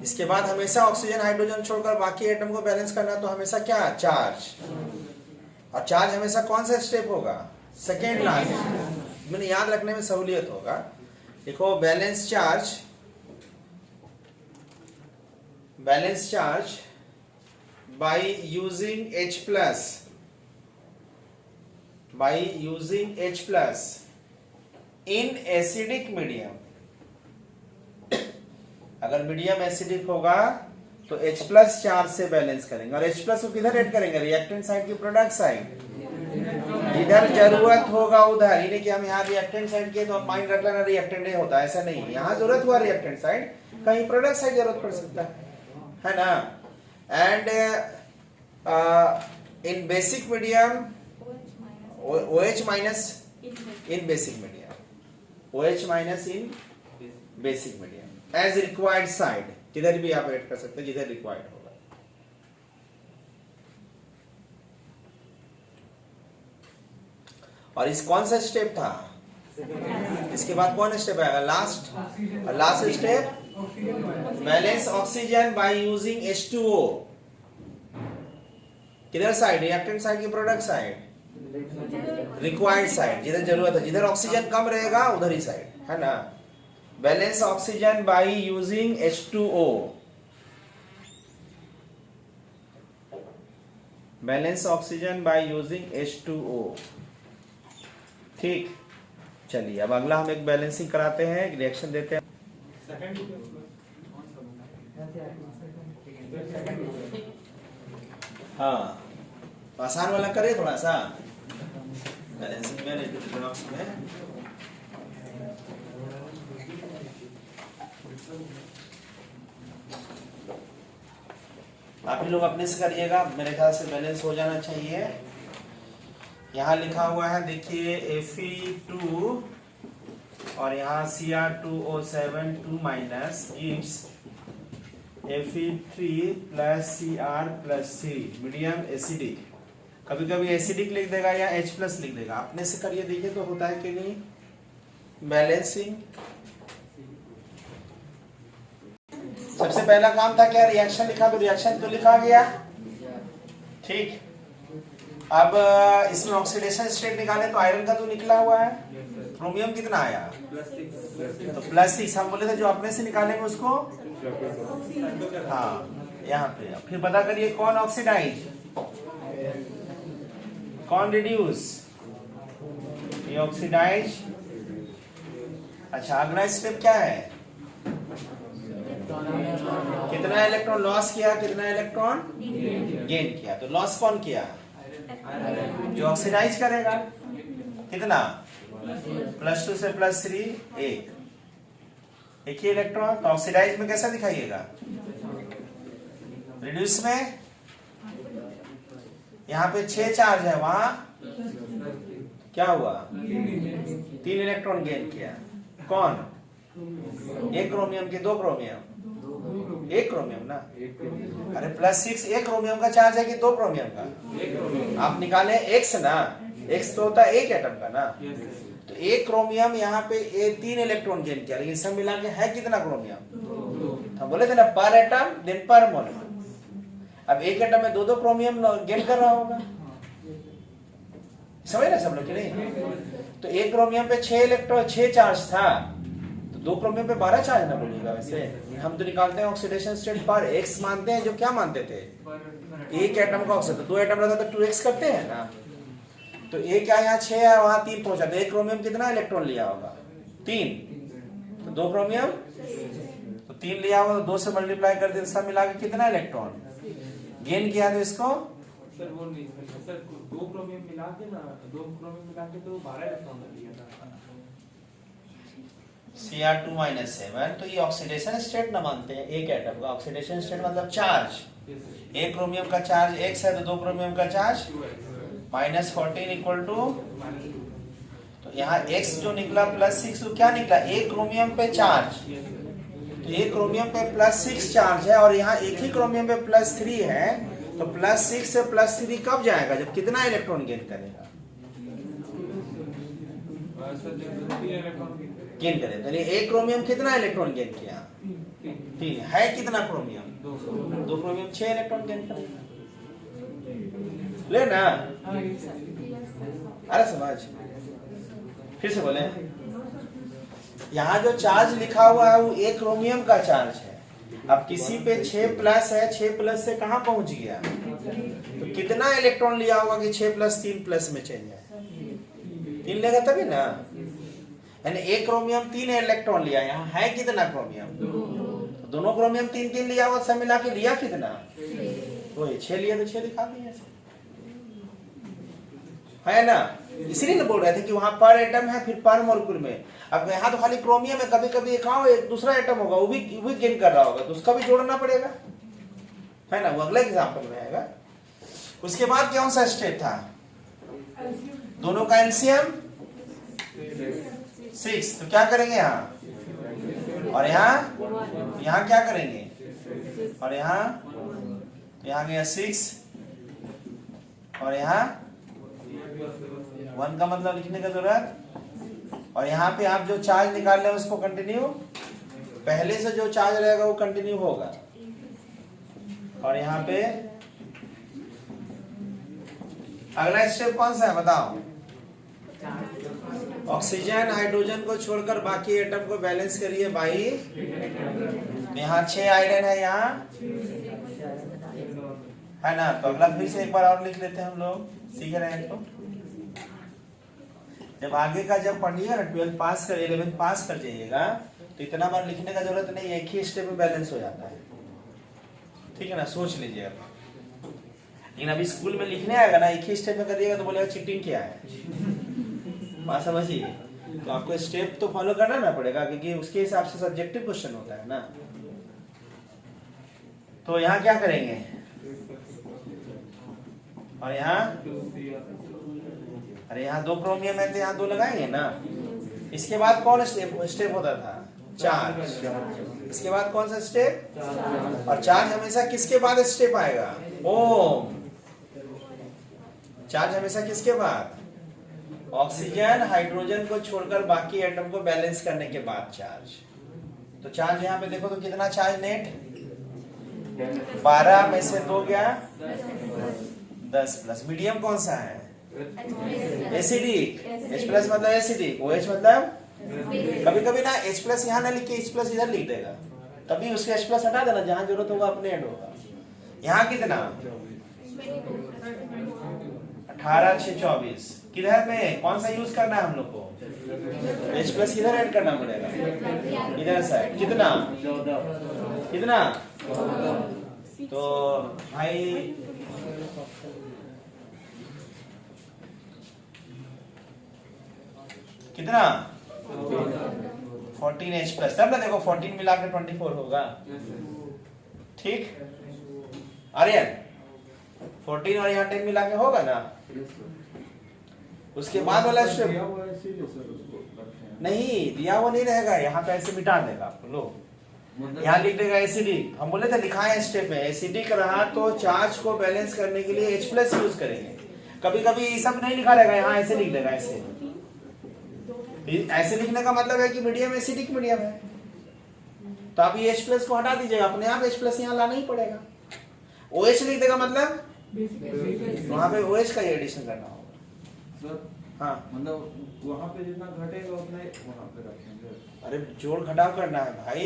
इसके बाद हमेशा ऑक्सीजन हाइड्रोजन छोड़कर बाकी एटम को बैलेंस करना, तो हमेशा क्या चार्ज, और चार्ज हमेशा कौन सा स्टेप होगा, सेकेंड लास्ट। मैंने याद रखने में सहूलियत होगा। देखो, balance charge by using H+ in acidic medium. अगर मीडियम एसिडिक होगा तो H+ चार्ज से बैलेंस करेंगे, और H+ को किधर ऐड करेंगे, रिएक्टेंट साइड की प्रोडक्ट साइड। इधर जरूरत होगा उधर, ये नहीं कि हम यहाँ रिएक्टेंट साइड के तो माइंड रख लेना रिएक्टेंट होता है, ऐसा नहीं है। यहाँ जरूरत हुआ रिएक्टेंट साइड, कहीं प्रोडक्ट साइड जरूरत पड़ सकता है ना। And in basic medium OH- in basic medium, OH- in basic medium as required side. किधर भी आप ऐड कर सकते हैं जिधर रिक्वायर्ड होगा। और इस कौन सा स्टेप था, इसके बाद कौन स्टेप आएगा? Last step balance oxygen by using H2O। किधर साइड? रिएक्टेंट साइड की प्रोडक्ट साइड? रिक्वायर्ड साइड, जिधर जरूरत है, जिधर ऑक्सीजन कम रहेगा उधर ही साइड, है ना। Balance oxygen by using H2O। Balance oxygen by using H2O। ठीक, चलिए अब अगला हम एक बैलेंसिंग कराते हैं, एक रिएक्शन देते हैं। हाँ, आसान वाला करिए थोड़ा सा बैलेंसिंग में, रिडॉक्स में। आप ही लोग अपने से करिएगा, मेरे ख्याल से बैलेंस हो जाना चाहिए। यहाँ लिखा हुआ है देखिए Fe2 और यहाँ Cr2O7 2 minus gives Fe3 plus Cr plus C, medium acidic. कभी कभी एसिडिक लिख देगा या H प्लस लिख देगा, अपने से करिए, देखिए तो होता है कि नहीं। बैलेंसिंग सबसे पहला काम था क्या? रिएक्शन लिखा, तो रिएक्शन तो लिखा गया, ठीक। अब इसमें ऑक्सीडेशन स्टेट निकाले तो आयरन का तो निकला हुआ है, क्रोमियम कितना आया? तो +6 हम बोले थे जो अपने से निकालेंगे उसको, हाँ यहाँ पे। फिर पता करिए कौन ऑक्सीडाइज, कौन रिड्यूस? ये ऑक्सीडाइज। अच्छा, अगला स्टेप क्या है? कितना इलेक्ट्रॉन लॉस किया, कितना इलेक्ट्रॉन गेन किया? तो लॉस कौन किया? जो ऑक्सीडाइज करेगा। कितना? +2 से +3 एक ही इलेक्ट्रॉन। तो ऑक्सीडाइज में कैसा दिखाइएगा? रिड्यूस में यहाँ पे 6 चार्ज है, वहां क्या हुआ? 3 इलेक्ट्रॉन गेन किया। कौन? एक क्रोमियम के 2 क्रोमियम? एक क्रोमियम ना। अरे +6 एक क्रोमियम का चार्ज है कि 2 क्रोमियम का? आप निकाले X ना, X तो होता है एक एटम का ना। तो एक क्रोमियम यहाँ पे 3 इलेक्ट्रॉन गेन किया, लेकिन सब मिला के है कितना क्रोमियम? हम बोले थे ना पर एटम देन पर मॉलिक्यूल। अब एक एटम में 2 क्रोमियम गेन कर रहा होगा, समझ ना सब लोग कि नहीं? तो एक क्रोमियम पे 6 इलेक्ट्रॉन 6 चार्ज था, तो 2 क्रोमियम पे 12 चार्ज ना बोलिएगा। वैसे हम तो निकालते हैं ऑक्सीडेशन स्टेट पर X मानते हैं, जो क्या मानते थे? एक एटम का ऑक्सीजन, तो 2 एटम रहता तो 2x करते हैं ना। तो एक क्या यहाँ 6 है, वहां 3 पहुंचा, तो एक क्रोमियम कितना इलेक्ट्रॉन लिया होगा? 3। तो 2 क्रोमियम तो 3 लिया होगा, तो 2 से मल्टीप्लाई कर दिया, सब मिला के कितना इलेक्ट्रॉन गेन किया? तो इसको सर वो नहीं सर, 2 क्रोमियम मिला के ना, 2 क्रोमियम मिला के तो 12 इलेक्ट्रॉन लिया था। Cr2-7। तो ये ऑक्सीडेशन स्टेट ना मानते हैं एक एटम का। ऑक्सीडेशन स्टेट मतलब चार्ज, एक क्रोमियम का चार्ज X है, तो 2 क्रोमियम का चार्ज -14 इक्वल टू, तो यहाँ X जो निकला +6, तो क्या निकला? एक क्रोमियम पे चार्ज, तो एक क्रोमियम पे +6 चार्ज है, और यहाँ एक ही क्रोमियम पे +3 है। तो +6 से +3 कब जाएगा? जब कितना इलेक्ट्रॉन गेन करेगा? गेन करे। तो एक क्रोमियम कितना इलेक्ट्रॉन गेन किया? 3 है। कितना क्रोमियम? 2 क्रोमियम 6 इलेक्ट्रॉन गेन करेगा, ले ना। अरे समझ, फिर से बोले, यहाँ जो चार्ज लिखा हुआ है वो एक क्रोमियम का चार्ज है। अब किसी पे 6+ है, 6+ से कहाँ पहुंच गया? तो कितना इलेक्ट्रॉन लिया होगा कि 6+ 3+ में चेंज है? 3 लेगा तभी ना। यानी एक क्रोमियम 3 इलेक्ट्रॉन लिया, यहाँ है कितना क्रोमियम? तो दोनों क्रोमियम 3 लिया हुआ, सब मिला के लिया कितना? वही 6 लिया, तो 6 दिखा दिया, है ना। इसलिए ना बोल रहे थे कि वहां पर एटम है, फिर पर मॉलिक्यूल में। अब यहाँ तो खाली क्रोमियम है, कभी कभी एक दूसरा एटम होगा, वो भी गेन कर रहा होगा, तो उसका भी जोड़ना पड़ेगा, है ना। वो अगले एग्जाम्पल में आएगा। उसके बाद कौन सा स्टेप था? दोनों का एलसीएम 6। तो क्या करेंगे यहाँ और यहाँ क्या करेंगे? और यहाँ गया 6, और यहाँ 1 का मतलब लिखने का जरूरत, और यहाँ पे आप जो चार्ज निकाल रहे हो उसको कंटिन्यू, पहले से जो चार्ज रहेगा वो कंटिन्यू होगा। और यहाँ पे अगला स्टेप कौन सा है बताओ? ऑक्सीजन हाइड्रोजन को छोड़कर बाकी एटम को बैलेंस करिए बाई, यहाँ 6 आयरन है यहाँ है ना। तो अगला फिर से एक बार और लिख लेते हैं हम लोग, सीख रहे हैं तो। जब आगे का जब पढ़िएगा ना 12th पास कर 11th पास कर जाइएगा तो इतना बार लिखने का जरूरत नहीं, एक ही स्टेप में बैलेंस हो जाता है। ठीक है ना, सोच लीजिए आप। लेकिन अभी स्कूल में लिखने आएगा ना, एक ही स्टेप में करिएगा तो बोलेगा चीटिंग किया है। बात समझिए, तो आपको स्टेप तो फॉलो करना ना पड़ेगा, क्योंकि उसके हिसाब से सब्जेक्टिव क्वेश्चन होता है ना। तो यहाँ क्या करेंगे, और यहाँ, अरे यहाँ 2 क्रोमियम है तो यहाँ 2 लगाएंगे ना। इसके बाद कौन स्टेप होता था? चार्ज। इसके बाद कौन सा स्टेप? और चार्ज हमेशा किसके बाद स्टेप आएगा? ओम। चार्ज हमेशा किसके बाद? ऑक्सीजन हाइड्रोजन को छोड़कर बाकी एटम को बैलेंस करने के बाद चार्ज। तो चार्ज यहाँ पे देखो तो कितना चार्ज नेट? 12 में से 2 गया 10 प्लस। मीडियम कौन सा है? एसिडिक। H प्लस मतलब एसिडिक, OH मतलब, कभी कभी ना H प्लस यहाँ ना लिख के H प्लस इधर लिख देगा, तभी उसके H प्लस हटा देना, जहां जरूरत होगा अपने ऐड होगा। यहाँ कितना? 18 6 24। किधर में कौन सा यूज करना है हम लोग को? H प्लस इधर ऐड करना पड़ेगा, इधर साइड। कितना? कितना? तो भाई कितना? 14 H प्लस, तब ना देखो 14 मिला के 24 होगा। ठीक, आर्यन 14 और यहाँ 10 मिला के होगा ना। उसके बाद वाला स्टेप नहीं दिया, वो नहीं रहेगा, यहाँ पे ऐसे मिटा देगा आपको। लो यहाँ लिख देगा एसिडिक। हम बोले थे लिखाए स्टेप में, एसिडिक रहा तो चार्ज को बैलेंस करने के लिए H प्लस यूज करेंगे। कभी कभी सब नहीं लिखा रहेगा, यहाँ ऐसे लिख देगा। ऐसे लिखने का मतलब है कि मीडियम एसिडिक मीडियम है, तो आप ये H प्लस को हटा दीजिएगा, अपने आप H प्लस यहाँ लाना ही पड़ेगा। OH लिख देगा मतलब वहां पे OH का एडिशन करना होगा। हाँ मतलब वहाँ पे जितना घटेगा उतना वहाँ पे रखेंगे। अरे जोड़ घटाव करना है भाई,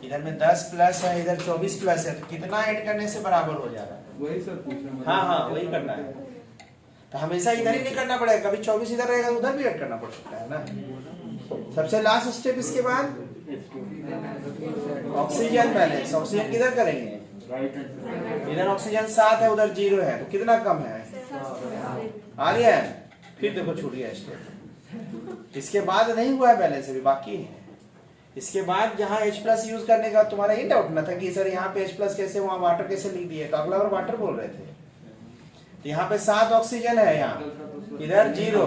इधर में 10 प्लस है, इधर 24 प्लस है, तो कितना ऐड करने से बराबर हो जा रहा है? वही सब पूछ रहे हैं। हाँ हाँ वही करना है। तो हमेशा इधर ही नहीं करना पड़ेगा, कभी 24 इधर रहेगा उधर भी ऐड करना पड़ सकता है ना। सबसे लास्ट स्टेप इसके बाद ऑक्सीजन बैलेंस। ऑक्सीजन किधर करेंगे? इधर ऑक्सीजन 7 है, उधर 0 है, तो कितना कम है? आ रही है। फिर देखो छूट गया स्टेप। इसके बाद नहीं हुआ है बैलेंस, अभी बाकी है। इसके बाद जहाँ H प्लस यूज करने का तुम्हारा ये डाउट ना था कि सर यहाँ पे H प्लस कैसे, वहाँ वाटर कैसे लिख दिए, तो अगला बार वाटर बोल रहे थे। तो यहाँ पे 7 ऑक्सीजन है, यहाँ इधर 0,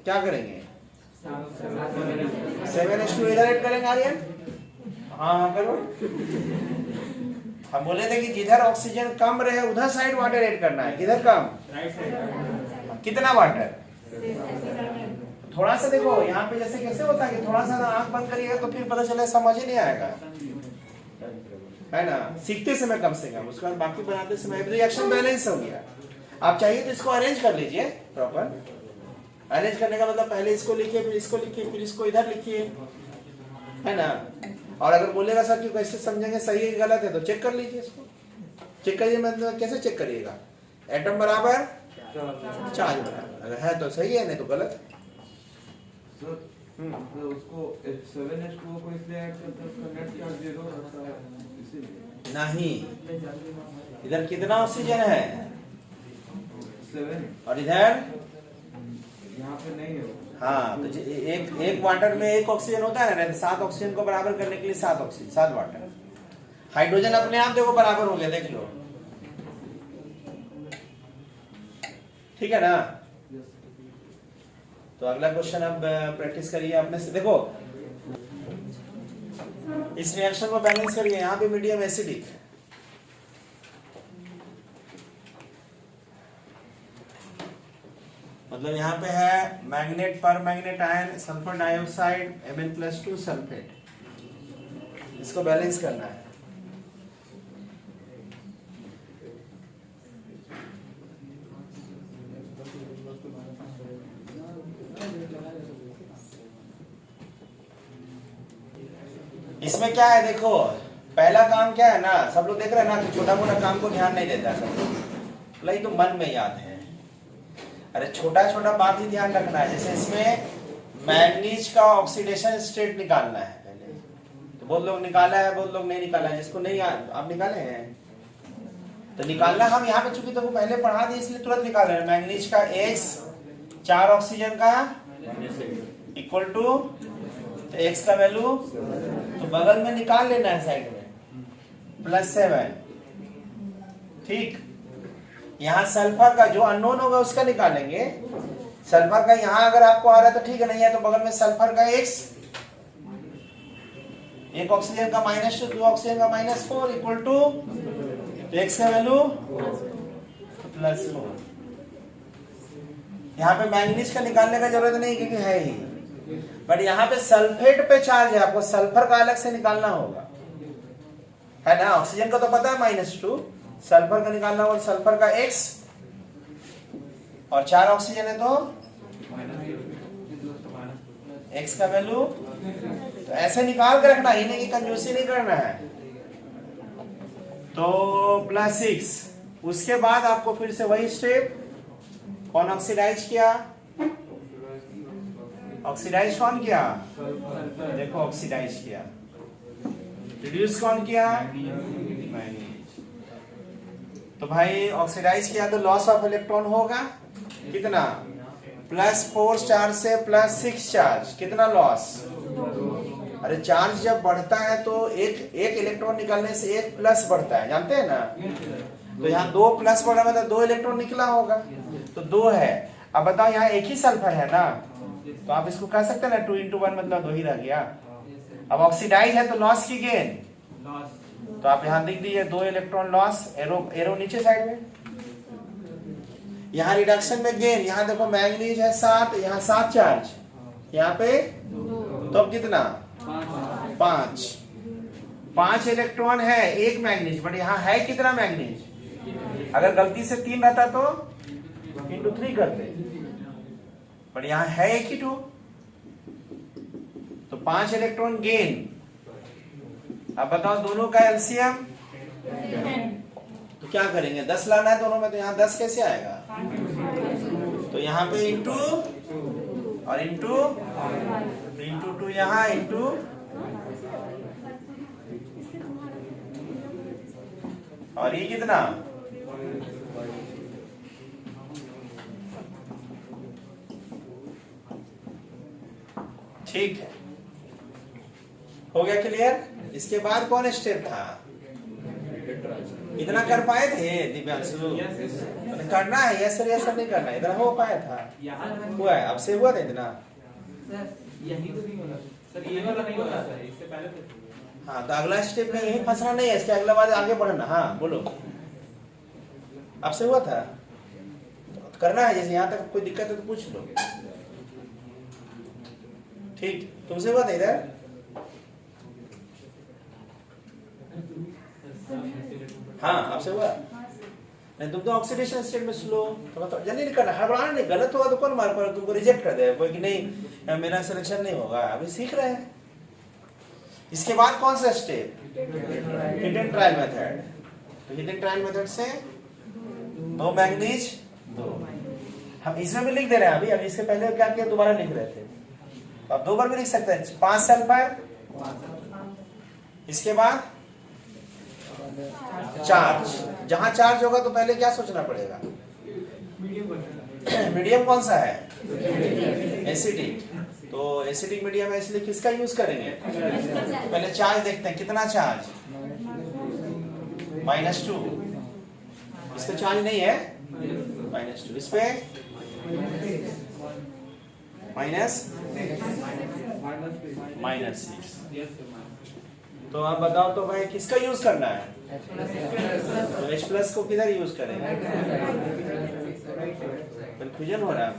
क्या करेंगे? 7H2 इधर ऐड करेंगे आर्यन। हाँ करो। हम बोले थे कि जिधर ऑक्सीजन कम रहे उधर साइड वाटर ऐड करना है, किधर कम? कितना वाटर? थोड़ा सा देखो यहाँ पे जैसे कैसे होता है कि थोड़ा सा आंख बंद करिएगा तो फिर पता चले, समझ ही नहीं आएगा, है ना। सीखते समय कम से कम, उसके बाद बाकी बनाते समय रिएक्शन बैलेंस हो गया। आप चाहिए तो इसको अरेंज कर लीजिए प्रॉपर। अरेंज करने का मतलब पहले इसको लिखिए, फिर इसको लिखिए, फिर इसको इधर लिखिए, है ना। और अगर बोलेगा सर कि कैसे समझेंगे सही है गलत है, तो चेक कर लीजिए इसको। चेक करिए मतलब कैसे चेक करिएगा? एटम बराबर चार्ज बराबर, अगर है तो सही है, नहीं तो गलत है। तो उसको 7H2 को इसलिए ऐड करते हैं उसका नेट चार्ज 0 रहता है, इसीलिए नहीं। इधर कितना ऑक्सीजन है? 7, और इधर यहाँ पे नहीं है। हाँ, तो एक वाटर में 1 ऑक्सीजन होता है ना, 7 ऑक्सीजन को बराबर करने के लिए 7 ऑक्सीजन 7 वाटर। हाइड्रोजन अपने आप देखो बराबर हो गया, देख लो, ठीक है ना। तो अगला क्वेश्चन अब प्रैक्टिस करिए अपने से। देखो इस रिएक्शन को बैलेंस करिए। यहाँ पे मीडियम एसिडिक, मतलब यहाँ पे है मैग्नेट पर manganate ion sulphur dioxide Mn+2 sulphate, इसको बैलेंस करना है। इसमें क्या है देखो, पहला काम क्या है ना, सब लोग देख रहे हैं ना कि छोटा मोटा काम को ध्यान नहीं देता सब लोग, नहीं तो मन में याद है। अरे छोटा छोटा बात ही ध्यान रखना है। जैसे इसमें मैग्नीज का ऑक्सीडेशन स्टेट निकालना है पहले, तो बहुत लोग निकाला है, बहुत लोग नहीं निकाला है। जिसको नहीं आप निकाले हैं तो निकालना, हम यहाँ पे चूंकि तो पहले पढ़ा दिए इसलिए तुरंत निकाल रहे हैं। मैग्नीज का X 4 ऑक्सीजन का इक्वल टू X का वैल्यू तो बगल में निकाल लेना है साइड में +7। ठीक, यहाँ सल्फर का जो अननोन होगा उसका निकालेंगे। सल्फर का यहाँ अगर आपको आ रहा है तो ठीक है, नहीं है तो बगल में सल्फर का X, एक ऑक्सीजन का -2, 2 ऑक्सीजन का -4 इक्वल टू X का वैल्यू +4। यहाँ पे मैंगनीज का निकालने का जरूरत नहीं क्योंकि है ही, बट यहाँ पे सल्फेट पे चार्ज है, आपको सल्फर का अलग से निकालना होगा, है ना। ऑक्सीजन का तो पता है -2, सल्फर का निकालना होगा। सल्फर का X और 4 ऑक्सीजन है तो X का वैल्यू, तो ऐसे निकाल के रखना, इन्हें की कंजूसी नहीं करना है। तो +6, उसके बाद आपको फिर से वही स्टेप, कौन ऑक्सीडाइज किया, ऑक्सीडाइज कौन किया, देखो ऑक्सीडाइज किया। रिड्यूस कौन किया, मैंगनीज। तो भाई ऑक्सीडाइज किया तो लॉस ऑफ इलेक्ट्रॉन होगा कितना, +4 चार्ज से +6 चार्ज, कितना लॉस। अरे चार्ज जब बढ़ता है तो एक इलेक्ट्रॉन निकालने से एक प्लस बढ़ता है, जानते हैं ना। तो यहाँ 2 प्लस बढ़ा मतलब 2 इलेक्ट्रॉन निकला होगा, तो 2 है। अब बताओ यहाँ एक ही सल्फर है ना, तो आप इसको कह सकते हैं ना 2 × 1 मतलब 2 ही रह गया। अब ऑक्सीडाइज है तो लॉस की गेन, तो आप यहाँ लिख दीजिए 2 इलेक्ट्रॉन लॉस, एरो नीचे साइड में। यहाँ रिडक्शन में गेन, यहाँ देखो मैंगनीज है 7, यहाँ 7 चार्ज, यहाँ पे तो अब कितना 5 इलेक्ट्रॉन है, एक मैंगनीज, बट यहाँ है कितना मैंगनीज। अगर गलती से 3 रहता तो × 3 करते, पर यहाँ है एक ही 2, तो 5 इलेक्ट्रॉन गेन। अब बताओ दोनों का एलसीएम, तो क्या करेंगे, 10 लाना है दोनों में, तो यहाँ 10 कैसे आएगा, तो यहाँ पे इंटू और इंटू 2 यहाँ इंटू, और ये कितना, ठीक है, हो गया क्लियर। इसके बाद कौन स्टेप था, इतना कर पाए थे दिव्यांशु, करना है यस सर नहीं करना, इतना हो पाया था, हुआ है, अब से हुआ था इतना, यही तो नहीं होना सर, ये वाला नहीं होना सर, इससे पहले तो। हाँ तो अगला स्टेप में यही फंसना नहीं है, इसके अगला बार आगे बढ़ना। हाँ बोलो, अब से हुआ था, तो करना है, जैसे यहाँ तक कोई दिक्कत है तो पूछ लो। ठीक, तुमसे हुआ था इधर, हाँ आपसे हुआ नहीं, तुम तो ऑक्सीडेशन स्टेट में स्लो, तो जल्दी नहीं करना, हड़बड़ाना नहीं, गलत होगा तो कौन मार पड़े, तुमको रिजेक्ट कर दे कोई कि नहीं मेरा सिलेक्शन नहीं होगा, अभी सीख रहे हैं। इसके बाद कौन सा स्टेप, हिडन ट्रायल मेथड। तो हिडन ट्रायल मेथड से 2 मैंगनीज 2, हम इसमें भी लिख दे रहे हैं अभी इससे पहले क्या किया दोबारा लिख रहे थे, तो आप 2 बार भी लिख सकते हैं। 5 सल्फर, इसके बाद चार्ज, जहां चार्ज होगा तो पहले क्या सोचना पड़ेगा, मीडियम कौन सा है, एसिडिक, तो एसिडिक मीडियम है इसलिए किसका यूज करेंगे, पहले चार्ज देखते हैं, कितना चार्ज, -2, इसका चार्ज नहीं है -2, इस पे -6। तो आप बताओ तो भाई किसका यूज करना है, तो H+ को किधर यूज करेंगे, कंफ्यूजन हो रहा है।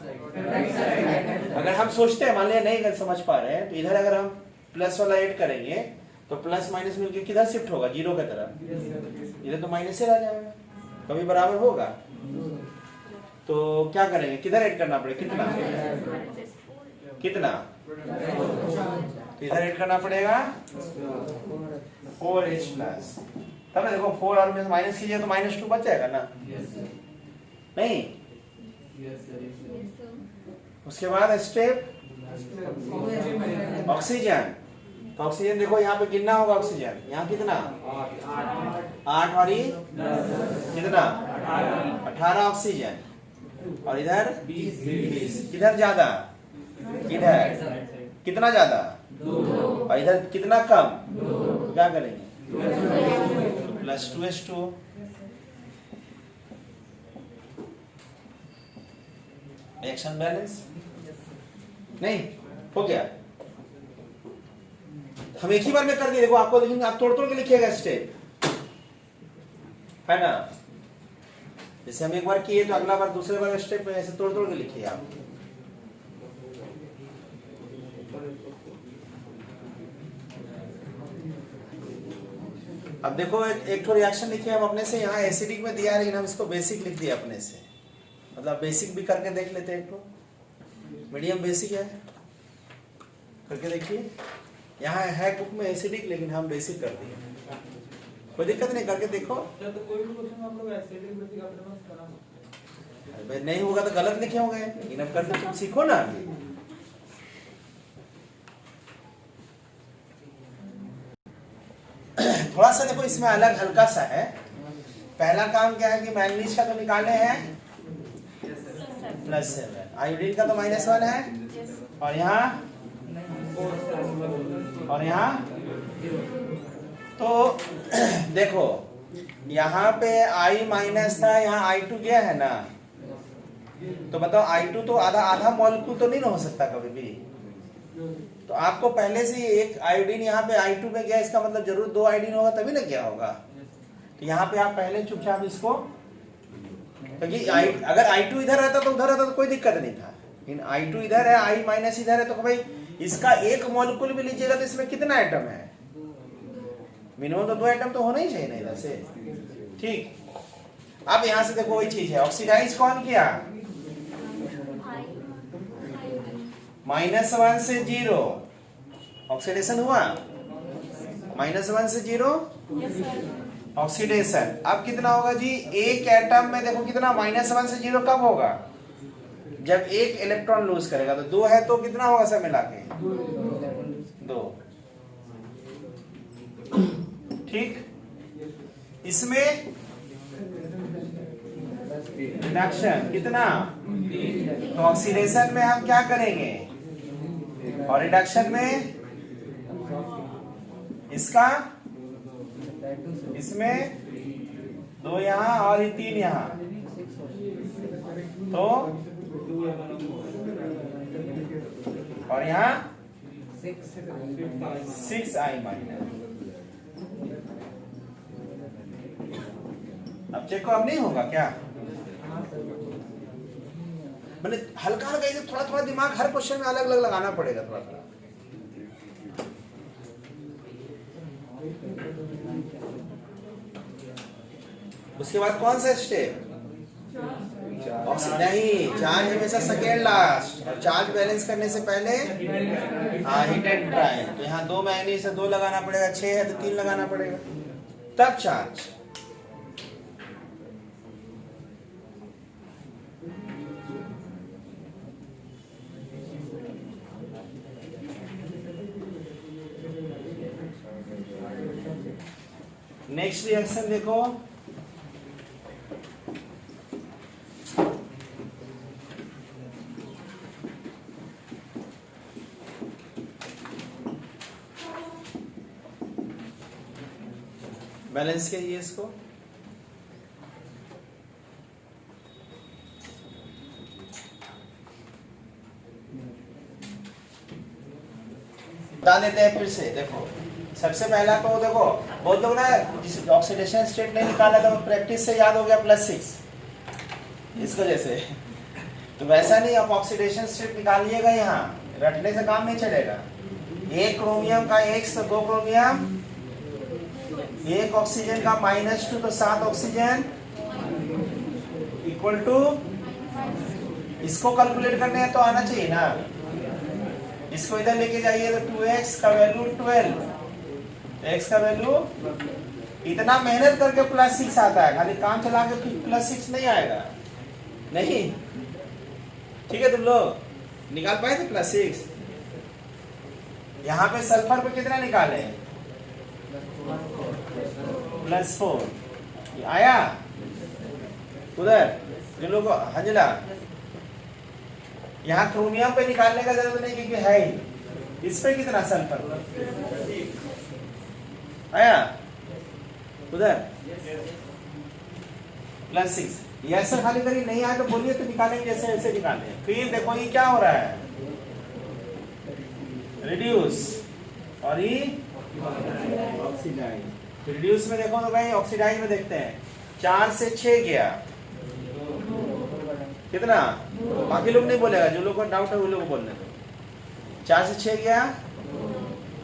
अगर हम सोचते हैं, मान लिया नहीं अगर समझ पा रहे हैं, तो इधर अगर हम प्लस वाला ऐड करेंगे तो प्लस माइनस मिलके किधर शिफ्ट होगा? जीरो की तरफ। इधर तो माइनस से रह जाएगा, कभी बराबर होगा? तो क्या करेंगे? किधर ऐड करना पड़ेगा? कितना कितना? तो इधर ऐड करना पड़ेगा 4h प्लस। तब ना देखो 4 और में माइनस कीजिए तो -2 बच जाएगा ना? नहीं? उसके बाद स्टेप ऑक्सीजन। तो ऑक्सीजन देखो यहाँ पे गिनना होगा ऑक्सीजन। यहाँ कितना? 8 और ये कितना? 18 ऑक्सीजन। और इधर 20। किधर ज्यादा? इधर कितना ज्यादा? और इधर कितना कम? तो क्या करेंगे? +2h2। रिएक्शन बैलेंस नहीं हो गया। हम एक ही बार में कर दिए। देखो आपको, लेकिन आप तोड़ तोड़ के लिखिएगा स्टेप, है ना? जैसे हम एक बार किए तो अगला बार दूसरे बार स्टेप में ऐसे तोड़ तोड़ के लिखिए आप। अब देखो एक तो रिएक्शन लिखिए हम अपने से। यहाँ एसिडिक में दिया है लेकिन हम इसको बेसिक लिख दिया अपने से। मतलब बेसिक भी करके देख लेते हैं। एक तो मीडियम बेसिक है, करके देखिए। यहाँ है बुक में एसिडिक लेकिन हम बेसिक कर दिए। कोई दिक्कत नहीं, करके देखो। तो कोई भी क्वेश्चन आप लोग एसिडिक बेसिक अपने पास करा सकते हैं। नहीं होगा तो गलत लिखे होंगे, लेकिन अब करके तुम सीखो ना। थोड़ा सा देखो इसमें अलग हल्का सा है। पहला काम क्या है कि मैंगनीज का तो निकाले हैं +7, आयोडीन का तो -1 है, और यहाँ तो देखो यहाँ पे I माइनस था, यहाँ I2 गया है ना। तो बताओ I2 तो आधा मॉलिक्यूल तो नहीं ना हो सकता कभी भी। तो आपको पहले से एक आयोडीन यहाँ पे I2 में गया, इसका मतलब जरूर 2 आयोडीन होगा तभी ना गया होगा। तो यहाँ पे आप पहले चुपचाप इसको, क्योंकि अगर I2 इधर रहता तो उधर रहता तो कोई दिक्कत नहीं था, लेकिन I2 इधर है, I माइनस इधर है, तो भाई इसका एक मॉलिक्यूल भी लीजिएगा तो इसमें कितना एटम है? मिनिमम तो 2 एटम तो होना ही चाहिए ना इधर से। ठीक, अब यहाँ से देखो वही चीज है। ऑक्सीडाइज कौन किया? -1 से 0 ऑक्सीडेशन हुआ। -1 से 0 ऑक्सीडेशन। अब कितना होगा जी? एक एटम में देखो कितना, -1 से 0 कब होगा? जब एक इलेक्ट्रॉन लूज करेगा। तो 2 है तो कितना होगा सब मिला के? 2। ठीक, इसमें रिडक्शन कितना? तो ऑक्सीडेशन में हम क्या करेंगे? और रिडक्शन में इसका, इसमें 2 यहाँ और 3 यहाँ, तो और यहाँ 6I माइनस। अब चेक अब नहीं होगा क्या? मैंने हल्का हल्का इसे थोड़ा थोड़ा दिमाग हर क्वेश्चन में अलग अलग लगाना पड़ेगा थोड़ा थोड़ा। उसके बाद कौन सा स्टेप? नहीं, चार्ज हमेशा सेकेंड लास्ट, और चार्ज बैलेंस करने से पहले हिट एंड ट्राई। तो यहाँ 2 मैंगनीज से 2 लगाना पड़ेगा, 6 है तो 3 लगाना पड़ेगा, तब चार्ज। नेक्स्ट रिएक्शन देखो, बैलेंस कीजिए इसको। बता देते हैं फिर से। देखो सबसे पहला तो देखो, बहुत लोग ना जिस ऑक्सीडेशन स्टेट नहीं निकाला था वो प्रैक्टिस से याद हो गया +6 इस वजह से। तो वैसा नहीं, आप ऑक्सीडेशन स्टेट निकालिएगा, यहाँ रटने से काम नहीं चलेगा। एक क्रोमियम का X तो 2 क्रोमियम, एक ऑक्सीजन का -2 तो 7 ऑक्सीजन इक्वल टू, इसको कैलकुलेट करने हैं तो आना चाहिए ना। इसको इधर लेके जाइए तो 2x का वैल्यू 12, x का वैल्यू, इतना मेहनत करके +6 आता है, खाली काम चला के +6 नहीं आएगा, नहीं। ठीक है, तुम लोग निकाल पाए थे +6। यहाँ पे सल्फर पे कितना निकाले, +4 आया उधर जो लोग। हंजला, यहाँ क्रोमियम पे निकालने का जरूरत नहीं क्योंकि है ही। इस पे कितना सल्फर आया उधर, +6। ऐसा खाली करिए, नहीं आया तो बोलिए तो निकालेंगे, जैसे ऐसे निकालें। फिर देखो ये क्या हो रहा है, रिड्यूस, और ये ऑक्सीडाइज। रिड्यूस में देखो तो भाई, ऑक्सीडाइज में देखते हैं 4 से 6 गया, कितना, बाकी लोग नहीं बोलेगा, जो लोग को डाउट है वो लोग बोलने दो। 4 से 6 गया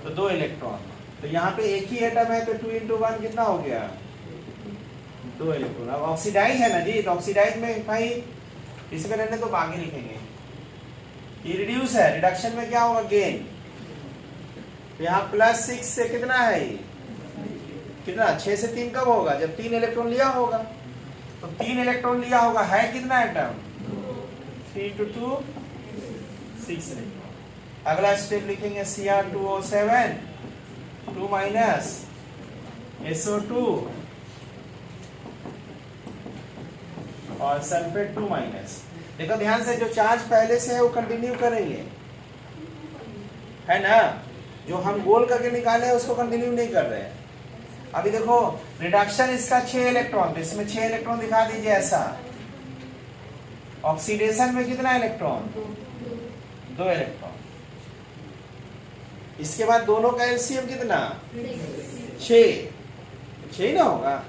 तो 2 इलेक्ट्रॉन, तो यहाँ पे एक ही एटम है तो 2 × 1 कितना हो गया, 2 इलेक्ट्रॉन। अब ऑक्सीडाइज है ना जी, तो ऑक्सीडाइज में भाई इसमें रहने तो आगे लिखेंगे। ये रिड्यूस है, रिडक्शन में क्या होगा, गेन। यहाँ +6 से कितना है ये, कितना, 6 से 3 कब होगा, जब 3 इलेक्ट्रॉन लिया होगा। तो 3 इलेक्ट्रॉन लिया होगा, है कितना एटम, 3 × 2 6 इलेक्ट्रॉन। अगला स्टेप लिखेंगे Cr2O7 2 SO2 और सल्फेट 2 देखो ध्यान से, जो चार्ज पहले से है वो कंटिन्यू करेंगे, है ना। जो हम गोल करके निकाले हैं उसको कंटिन्यू नहीं कर रहे हैं। अभी देखो रिडक्शन इसका 6 इलेक्ट्रॉन, तो इसमें 6 इलेक्ट्रॉन दिखा दीजिए ऐसा। ऑक्सीडेशन में कितना इलेक्ट्रॉन, 2 इलेक्ट्रॉन। इसके बाद दोनों का एलसीएम कितना, 6 ही ना होगा,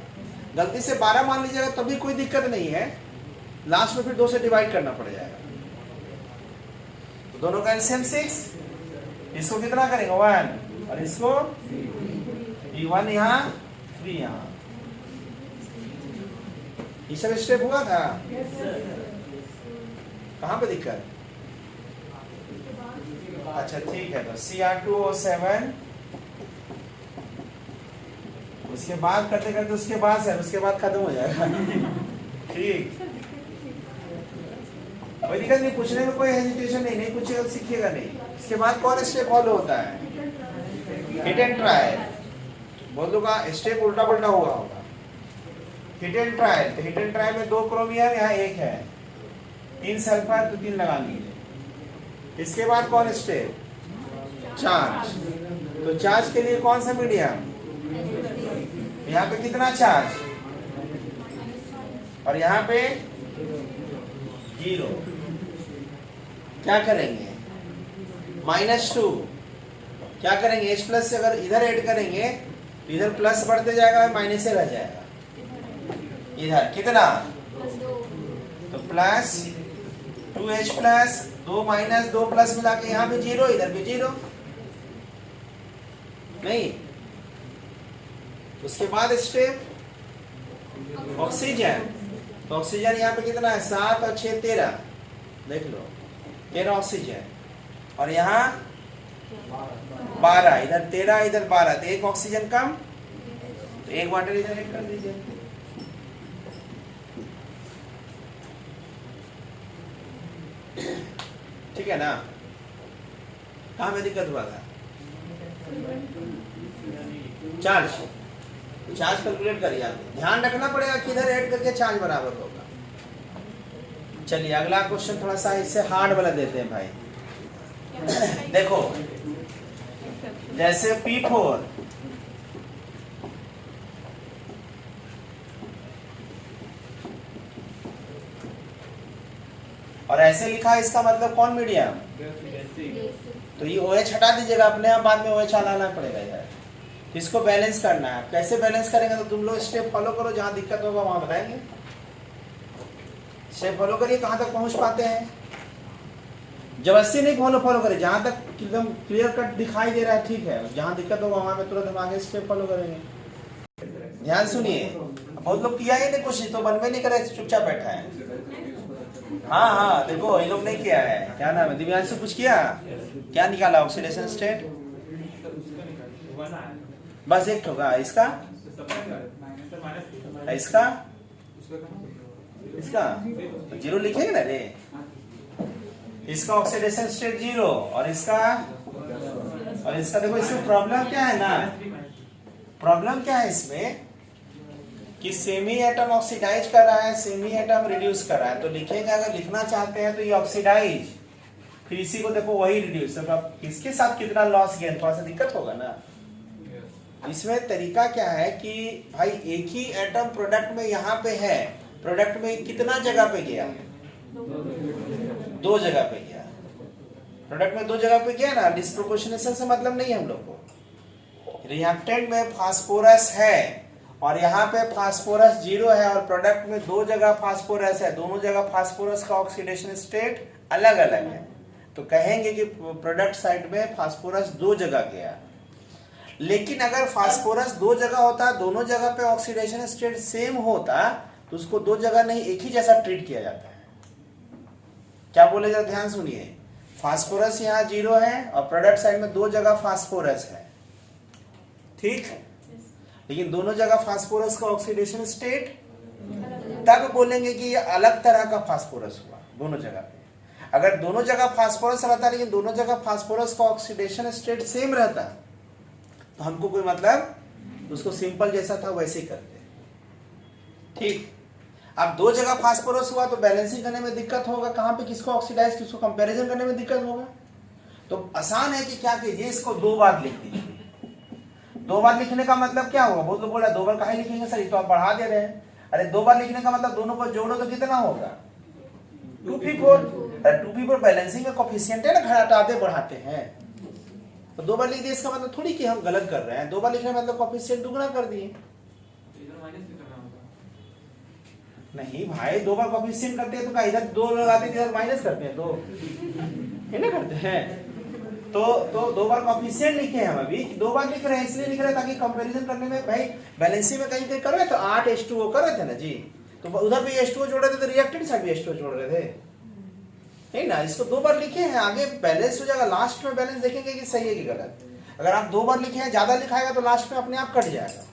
गलती से 12 मान लीजिएगा तभी कोई दिक्कत नहीं है, लास्ट में फिर 2 से डिवाइड करना पड़ जाएगा। तो दोनों का एलसीएम 6, इसको कितना करेंगे 1, और इसको 1 यहाँ 3 यहाँ। ये सब स्टेप हुआ था, कहाँ पे दिक्कत, अच्छा ठीक है। तो Cr2O7, उसके बाद करते करते उसके बाद है, उसके बाद खत्म हो जाएगा। ठीक, कोई दिक्कत नहीं, पूछने में कोई हेजिटेशन नहीं पूछेगा तो सीखिएगा नहीं। इसके बाद कौन स्टेप फॉलो होता है, हिट एंड ट्रायल। बहुत लोग का स्टेप उल्टा पुल्टा हुआ होगा। हिट एंड ट्रायल, तो हिट एंड ट्रायल में 2 क्रोमियम, यहाँ 1 है, 3 सल्फर, तो 3 लगा लीजिए। इसके बाद कौन स्टेप, चार्ज। तो चार्ज के लिए कौन सा मीडियम, यहाँ पे कितना चार्ज, और यहाँ पे 0। क्या करेंगे, -2, क्या करेंगे, H+ से अगर इधर ऐड करेंगे तो इधर प्लस बढ़ते जाएगा, माइनस से रह जाएगा। इधर कितना, तो +2H+, 2 - 2 प्लस मिला के यहाँ भी 0, इधर भी 0, नहीं। उसके बाद स्टेप ऑक्सीजन, तो ऑक्सीजन यहाँ पे कितना है, 7 और 6 13, देख लो 13 ऑक्सीजन, और यहाँ 12, इधर 13 इधर 12, तो 1 ऑक्सीजन कम, तो 1 वाटर इधर ऐड कर दीजिए। ठीक है ना, कहाँ में दिक्कत हुआ था, चार्ज कैलकुलेट करिए, आप ध्यान रखना पड़ेगा कि इधर ऐड करके चार्ज बराबर होगा। चलिए अगला क्वेश्चन थोड़ा सा इससे हार्ड वाला देते हैं भाई। देखो जैसे P4, और ऐसे लिखा है, इसका मतलब कौन मीडियम, तो ये OH हटा दीजिएगा, अपने आप बाद में OH लाना पड़ेगा यार। इसको बैलेंस करना है, कैसे बैलेंस करेंगे, तो तुम लोग स्टेप फॉलो करो, जहां दिक्कत होगा वहां बताएंगे। स्टेप फॉलो करिए, कहां तक पहुंच पाते हैं। जबरदस्ती नहीं फॉलो करे, जहां तक एकदम क्लियर कट दिखाई दे रहा है ठीक है, जहां दिक्कत होगा वहां पे तुरंत हम आगे स्टेप फॉलो करेंगे। ध्यान सुनिए, बहुत लोग किया ही नहीं कुछ, तो मन में नहीं करे, चुपचाप बैठा है। हाँ हाँ देखो ये लोग नहीं किया है, क्या नाम है, दिव्यांशु कुछ किया, क्या निकाला ऑक्सीडेशन स्टेट, बस एक होगा इसका, इसका इसका जीरो लिखेंगे ना रे, इसका ऑक्सीडेशन स्टेट जीरो, और इसका देखो इसमें प्रॉब्लम क्या है ना, प्रॉब्लम क्या है इसमें कि सेमी एटम ऑक्सीडाइज कर रहा है, सेमी एटम रिड्यूस कर रहा है, तो लिखेंगे अगर लिखना चाहते हैं तो ये ऑक्सीडाइज, फिर इसी को देखो वही रिड्यूस, अब इसके साथ कितना लॉस गेन, थोड़ा सा दिक्कत होगा ना। इसमें तरीका क्या है कि भाई एक ही एटम प्रोडक्ट में यहाँ पे है, प्रोडक्ट में कितना जगह पे गया, दो जगह पे गया, प्रोडक्ट में दो जगह पे गया ना, डिस्प्रोपोर्शनेशन से मतलब नहीं है हम लोग को। रिएक्टेंट में फास्फोरस है और यहाँ पे फास्फोरस जीरो है और प्रोडक्ट में दो जगह फास्फोरस है, दोनों जगह फास्फोरस का ऑक्सीडेशन स्टेट अलग अलग है, तो कहेंगे कि प्रोडक्ट साइड में फास्फोरस दो जगह गया। लेकिन अगर फास्फोरस दो जगह होता, दोनों जगह पे ऑक्सीडेशन स्टेट सेम होता, तो उसको दो जगह नहीं एक ही जैसा ट्रीट किया जाता है। क्या बोले जरा ध्यान सुनिए, फास्फोरस यहाँ जीरो है और प्रोडक्ट साइड में दो जगह फास्फोरस है, ठीक, लेकिन दोनों जगह फास्फोरस का ऑक्सीडेशन स्टेट, तब बोलेंगे कि ये अलग तरह का फास्फोरस हुआ दोनों जगह पे। अगर दोनों जगह फास्फोरस रहता लेकिन दोनों जगह फास्फोरस का ऑक्सीडेशन स्टेट सेम रहता, तो हमको कोई मतलब, उसको सिंपल जैसा था वैसे ही करते, ठीक। अब दो जगह फास्फोरस हुआ तो बैलेंसिंग करने में दिक्कत होगा, कहां पे किसको ऑक्सीडाइज, किसको कंपैरिजन करने में दिक्कत होगा, तो आसान है कि क्या कीजिए, इसको दो बार लिख दीजिए। दो बार लिखने का मतलब क्या होगा, बहुत लोग बोला दो बार काहे लिखेंगे सर, ये तो आप बढ़ा दे रहे हैं। अरे दो बार लिखने का मतलब दोनों को जोड़ो तो कितना होगा, 2p4, 2p4 बैलेंसिंग में कोफिशिएंट है ना, घटाते बढ़ाते हैं, तो दो बार लिख दिए, इसका मतलब थोड़ी कि हम गलत कर रहे हैं, दो बार लिखने का मतलब कोफिशिएंट दुगना कर दिए। नहीं भाई, दो बार कोफिशिएंट करते हैं तो क्या इधर दो लगाते हैं इधर माइनस करते हैं, दो ये ना करते हैं, तो दो बार कोफिशिएंट लिखे हैं हम अभी, दो बार लिख रहे हैं, इसलिए लिख रहे हैं ताकि कंपैरिजन करने में, भाई बैलेंसिंग में कहीं कर रहे थे 8 H2O कर रहे थे ना जी, तो उधर भी H2O जोड़ रहे थे तो रिएक्टेंट साइड भी H2O जोड़ रहे थे, नहीं ना, इसको दो बार लिखे हैं, आगे बैलेंस हो जाएगा, लास्ट में बैलेंस देखेंगे कि सही है कि गलत। अगर आप दो बार लिखे हैं, ज्यादा लिखाएगा तो लास्ट में अपने आप कट जाएगा,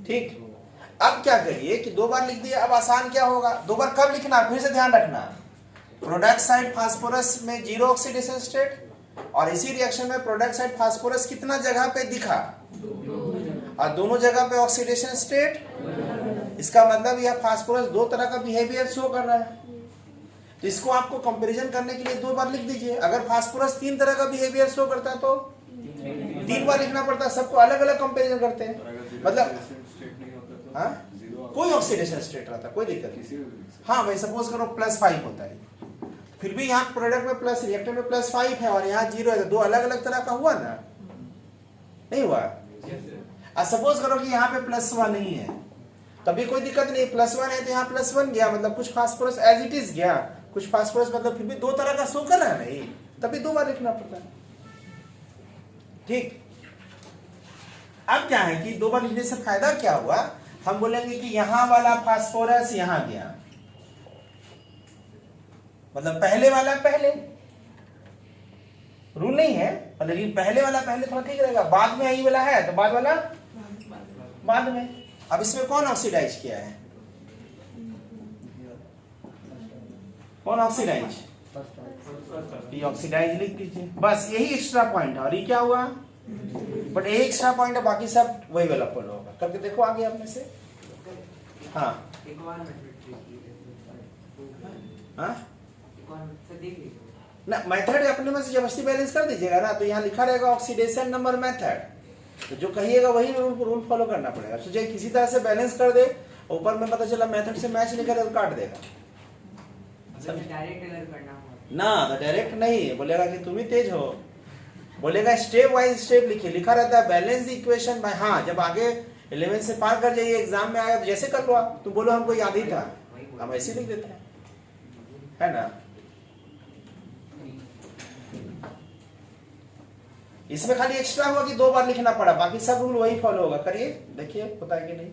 ठीक। अब क्या करिए कि दो बार लिख दिए, अब आसान क्या होगा, दो बार कब लिखना, फिर से ध्यान रखना, प्रोडक्ट साइड फास्फोरस में जीरो ऑक्सीडेशन स्टेट, और इसी रिएक्शन में प्रोडक्ट साइड फास्फोरस कितना जगह पे दिखा, और दोनों जगह पे ऑक्सीडेशन स्टेट, इसका मतलब यह फास्फोरस दो तरह का बिहेवियर शो कर रहा है, तो इसको आपको कंपैरिजन करने के लिए दो बार लिख दीजिए। अगर फास्फोरस तीन तरह का बिहेवियर शो करता है तो तीन बार लिखना पड़ता है, सबको अलग अलग कंपैरिजन करते हैं, मतलब हाँ कोई ऑक्सीडेशन स्टेट रहता है कोई दिक्कत नहीं, हाँ भाई सपोज करो +5 होता है, फिर भी यहाँ प्रोडक्ट में प्लस, रिएक्टेंट में +5 है और यहाँ 0 है, तो दो अलग अलग तरह का हुआ ना, नहीं हुआ। अब सपोज करो कि यहाँ पे +1 नहीं है, तभी कोई दिक्कत नहीं, +1 है तो यहाँ +1 गया, मतलब कुछ फास्फोरस एज इट इज गया, कुछ फास्फोरस मतलब फिर भी दो तरह का शो कर रहा है नहीं, तभी दो बार लिखना पड़ता है, ठीक। अब क्या है कि दो बार लिखने से फायदा क्या हुआ, हम बोलेंगे कि यहां वाला फास्फोरस यहां गया, मतलब पहले वाला पहले, रूल नहीं है, मतलब पहले वाला पहले थोड़ा ठीक रहेगा, बाद में आई वाला है तो बाद वाला बाद में। अब इसमें कौन ऑक्सीडाइज किया है, कौन ऑक्सीडाइज, ये ऑक्सीडाइज लिख दीजिए, बस यही एक्स्ट्रा पॉइंट है, और ये क्या हुआ, बट एक एक्स्ट्रा पॉइंट है, बाकी सब वही वाला फॉलो होगा, करके देखो आगे अपने से। हाँ ना, मेथड अपने में से जबरदस्ती बैलेंस कर दीजिएगा ना, तो यहाँ लिखा रहेगा ऑक्सीडेशन नंबर मेथड, तो जो कहिएगा वही रूल फॉलो करना पड़ेगा। सोचिए किसी तरह से बैलेंस कर दे, ऊपर में पता चला मेथड से मैच नहीं करे तो काट देगा ना, तो डायरेक्ट नहीं बोलेगा कि तुम ही तेज हो, बोलेगा स्टेप वाइज स्टेप लिखिए, लिखा रहता है बैलेंस इक्वेशन बाय, हाँ जब आगे 11 से पार कर जाइए एग्जाम में आएगा तो जैसे कर लो आप, तुम बोलो हमको याद ही था, हम ऐसे लिख देते हैं, है ना। इसमें खाली एक्स्ट्रा हुआ कि 2 बार लिखना पड़ा, बाकी सब रूल वही फॉलो होगा। करिए, देखिए होता है कि नहीं।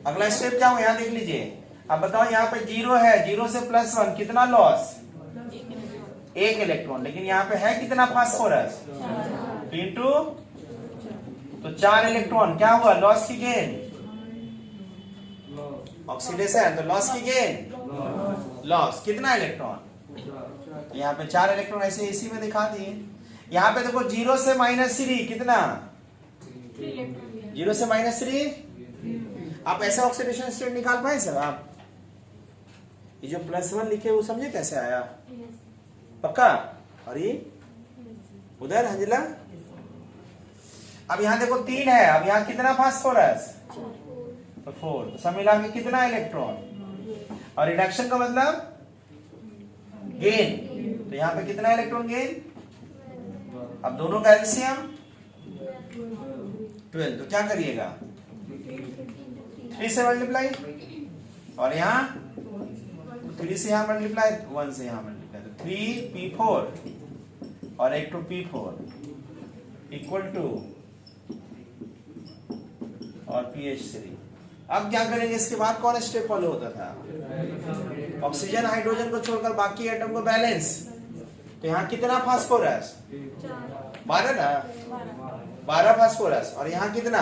अगला स्टेप क्या हो, यहाँ देख लीजिए। अब बताओ यहाँ पे 0 है, 0 से +1 कितना लॉस, 1 इलेक्ट्रॉन। लेकिन यहाँ पे है कितना फास्फोरस, इंटू तो 4 इलेक्ट्रॉन। क्या हुआ, लॉस की गेन, ऑक्सीडेशन, तो लॉस की गेन लॉस। कितना इलेक्ट्रॉन, यहाँ पे 4 इलेक्ट्रॉन ऐसे इसी में दिखा दिए। यहाँ पे देखो 0 से -3 कितना, 0 से -3। आप ऐसा ऑक्सीडेशन स्टेट निकाल पाए सर आप? ये जो +1 लिखे वो समझे कैसे आया, पक्का? और ये उधर हंजला, अब यहाँ देखो 3 है, अब यहाँ कितना फास्फोरस, तो 4, तो सब मिला के कितना इलेक्ट्रॉन। और रिडक्शन का मतलब गेन, तो यहाँ पे कितना इलेक्ट्रॉन गेन। अब दोनों का एलसीएम 12, तो क्या करिएगा 3 से मल्टीप्लाई, और यहाँ 3 से यहाँ मल्टीप्लाई, 1 से यहाँ मल्टीप्लाई, तो 3p4 और एक 2p4 इक्वल टू और pH3। अब क्या करेंगे, इसके बाद कौन स्टेप फॉलो होता था, ऑक्सीजन हाइड्रोजन को छोड़कर बाकी एटम को बैलेंस। तो यहाँ कितना फास्फोरस, 12 ना, 12 फास्फोरस, और यहाँ कितना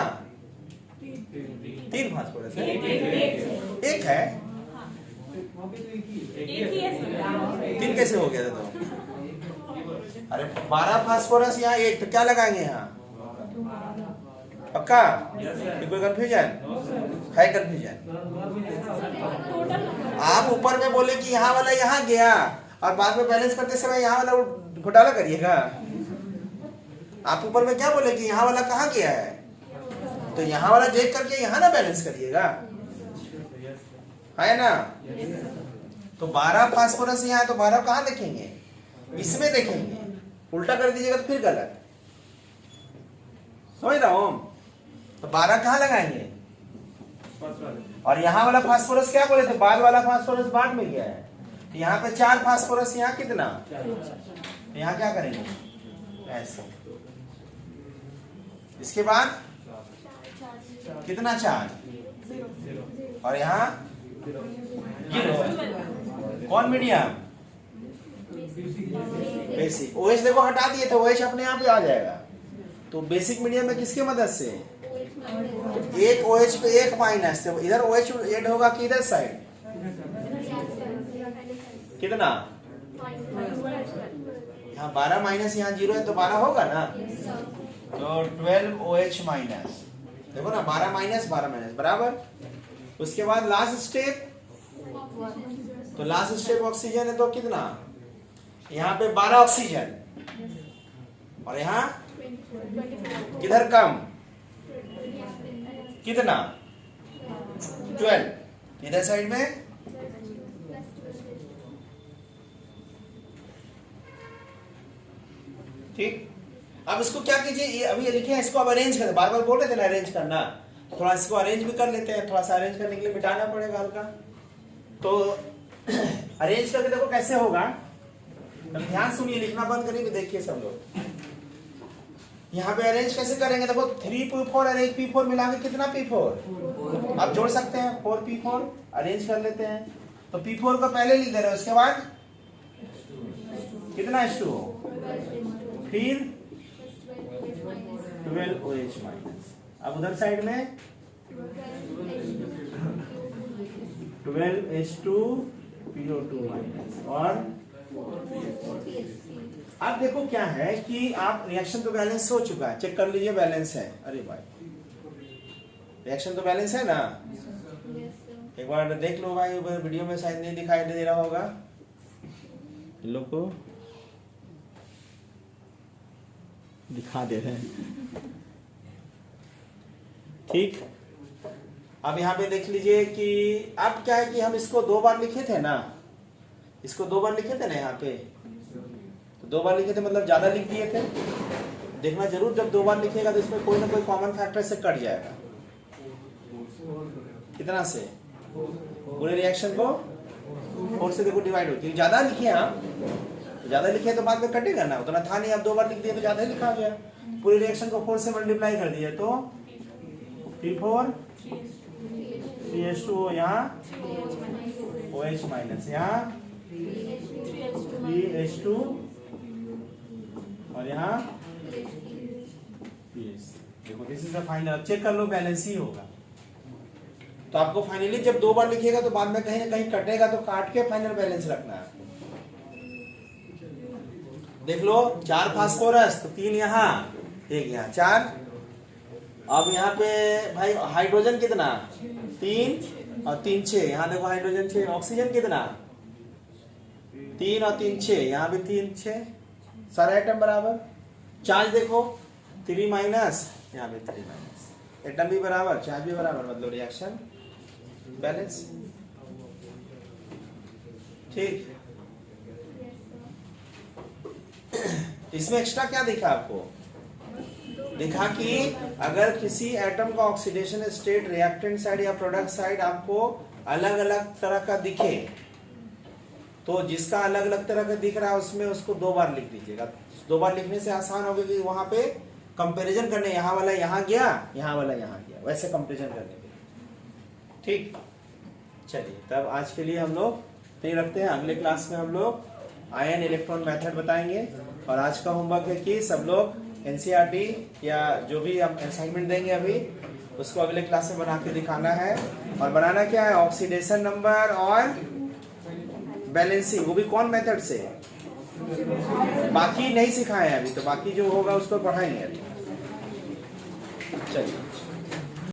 3 फास्फोरस है, एक है, 3 कैसे हो गया था तो? अरे 12 फास्फोरस यहाँ 1, तो क्या लगाएंगे यहाँ, पक्का? कोई कंफ्यूजन है, कंफ्यूजन? आप ऊपर में बोले कि यहाँ वाला यहाँ गया, और बाद में बैलेंस करते समय यहाँ वाला घोटाला करिएगा। आप ऊपर में क्या बोले कि यहाँ वाला कहाँ गया है, तो यहाँ वाला देख करके यहाँ ना बैलेंस करिएगा, है ना? तो 12 फास्फोरस यहाँ है, तो 12 कहाँ देखेंगे, इसमें देखेंगे। उल्टा कर दीजिएगा तो फिर गलत, समझ रहा हूं? तो 12 कहाँ लगाएंगे, और यहाँ वाला फास्फोरस क्या बोले थे, बाद वाला फास्फोरस बाद में गया है, तो यहाँ पे 4 फास्फोरस, यहाँ कितना, तो यहाँ क्या करेंगे ऐसे। इसके बाद कितना 4, और यहाँ कौन मीडियम, बेसिक। OH देखो हटा दिए थे, OH अपने आप ही आ जाएगा। तो बेसिक मीडियम में किसकी मदद से, एक OH पे 1 माइनस, तो इधर OH ऐड होगा कि इधर साइड, कितना, यहाँ 12 माइनस यहाँ 0 है, तो 12 होगा ना, तो 12 OH माइनस। देखो ना, 12 माइनस 12 माइनस बराबर। उसके बाद लास्ट स्टेप, तो लास्ट स्टेप ऑक्सीजन है, तो कितना, यहाँ पे 12 ऑक्सीजन, और यहाँ किधर कम, कितना 12, इधर साइड में ठीक। अब इसको क्या कीजिए, ये अभी ये लिखे हैं, इसको अब अरेंज कर, बार बार बोल रहे थे ना अरेंज करना, थोड़ा इसको अरेंज भी कर लेते हैं। थोड़ा सा अरेंज करने के लिए मिटाना पड़ेगा हल्का, तो अरेंज करके देखो कैसे होगा। अब ध्यान सुनिए, लिखना बंद करिए, देखिए सब लोग। यहाँ पे अरेंज कैसे करेंगे, देखो 3p4 और 1p4 मिला के कितना p4, आप जोड़ सकते हैं 4p4, अरेंज कर लेते हैं। तो p4 को पहले लिख दे रहे हो, उसके बाद कितना H2, फिर 12OH माइनस। अब उधर साइड में 12H2PO2 माइनस, और अब देखो क्या है कि आप रिएक्शन तो बैलेंस हो चुका है, चेक कर लीजिए बैलेंस है। अरे भाई रिएक्शन तो बैलेंस है ना, एक बार देख लो भाई, वीडियो में शायद नहीं दिखाई दे रहा होगा लोग को, दिखा दे रहे हैं ठीक। अब यहाँ पे देख लीजिए कि अब क्या है कि हम इसको 2 बार लिखे थे ना, इसको 2 बार लिखे थे ना यहाँ पे, तो 2 बार लिखे थे मतलब ज्यादा लिख दिए थे। देखना जरूर, जब 2 बार लिखेगा तो इसमें कोई ना कोई कॉमन फैक्टर से कट जाएगा। कितना से पूरे रिएक्शन को 4 से देखो डिवाइड होती है। ज्यादा लिखे आप तो ज्यादा लिखे तो बाद में कटेगा ना, उतना था नहीं, आप 2 बार लिख दिए तो ज्यादा ही लिखा गया। पूरे रिएक्शन को 4 से मल्टीप्लाई कर दिया तो P4 3H2O, यहाँ OH माइनस, यहाँ 3H2 और यहाँ PS। देखो this is the final. Check कर लो बैलेंस ही होगा। तो आपको फाइनली जब 2 बार लिखिएगा तो बाद में कहीं ना कहीं कटेगा, तो काट के फाइनल बैलेंस रखना है। देख लो 4 फास्फोरस तो 3 यहाँ 1 यहाँ 4। अब यहाँ पे भाई हाइड्रोजन कितना 3 और 3 6, यहाँ देखो हाइड्रोजन 6। ऑक्सीजन कितना 3 और 3 6, यहाँ भी 3 6, सारे आइटम बराबर। चार्ज देखो 3 माइनस, यहाँ भी 3 माइनस, एटम भी बराबर, चार्ज भी बराबर, मतलब रिएक्शन बैलेंस। ठीक, इसमें एक्स्ट्रा क्या दिखा आपको? दिखा कि अगर किसी एटम का ऑक्सीडेशन स्टेट रिएक्टेंट साइड या प्रोडक्ट साइड आपको अलग अलग तरह का दिखे, तो जिसका अलग अलग तरह का दिख रहा है उसमें उसको 2 बार लिख दीजिएगा। 2 बार लिखने से आसान होगा कि वहां पे कंपैरिजन करने, यहाँ वाला यहाँ गया, यहाँ वाला यहाँ गया, वैसे कंपैरिजन करने के लिए। ठीक, चलिए तब आज के लिए हम लोग नहीं रखते हैं। अगले क्लास में हम लोग आयन इलेक्ट्रॉन मेथड बताएंगे। और आज का होमवर्क है कि सब लोग एनसीईआरटी या जो भी हम असाइनमेंट देंगे अभी, उसको अगले क्लास में बना के दिखाना है। और बनाना क्या है? ऑक्सीडेशन नंबर और बैलेंसिंग, वो भी कौन मेथड से? बाकी नहीं सिखाए अभी, तो बाकी जो होगा उसको पढ़ाएंगे अभी। चलिए।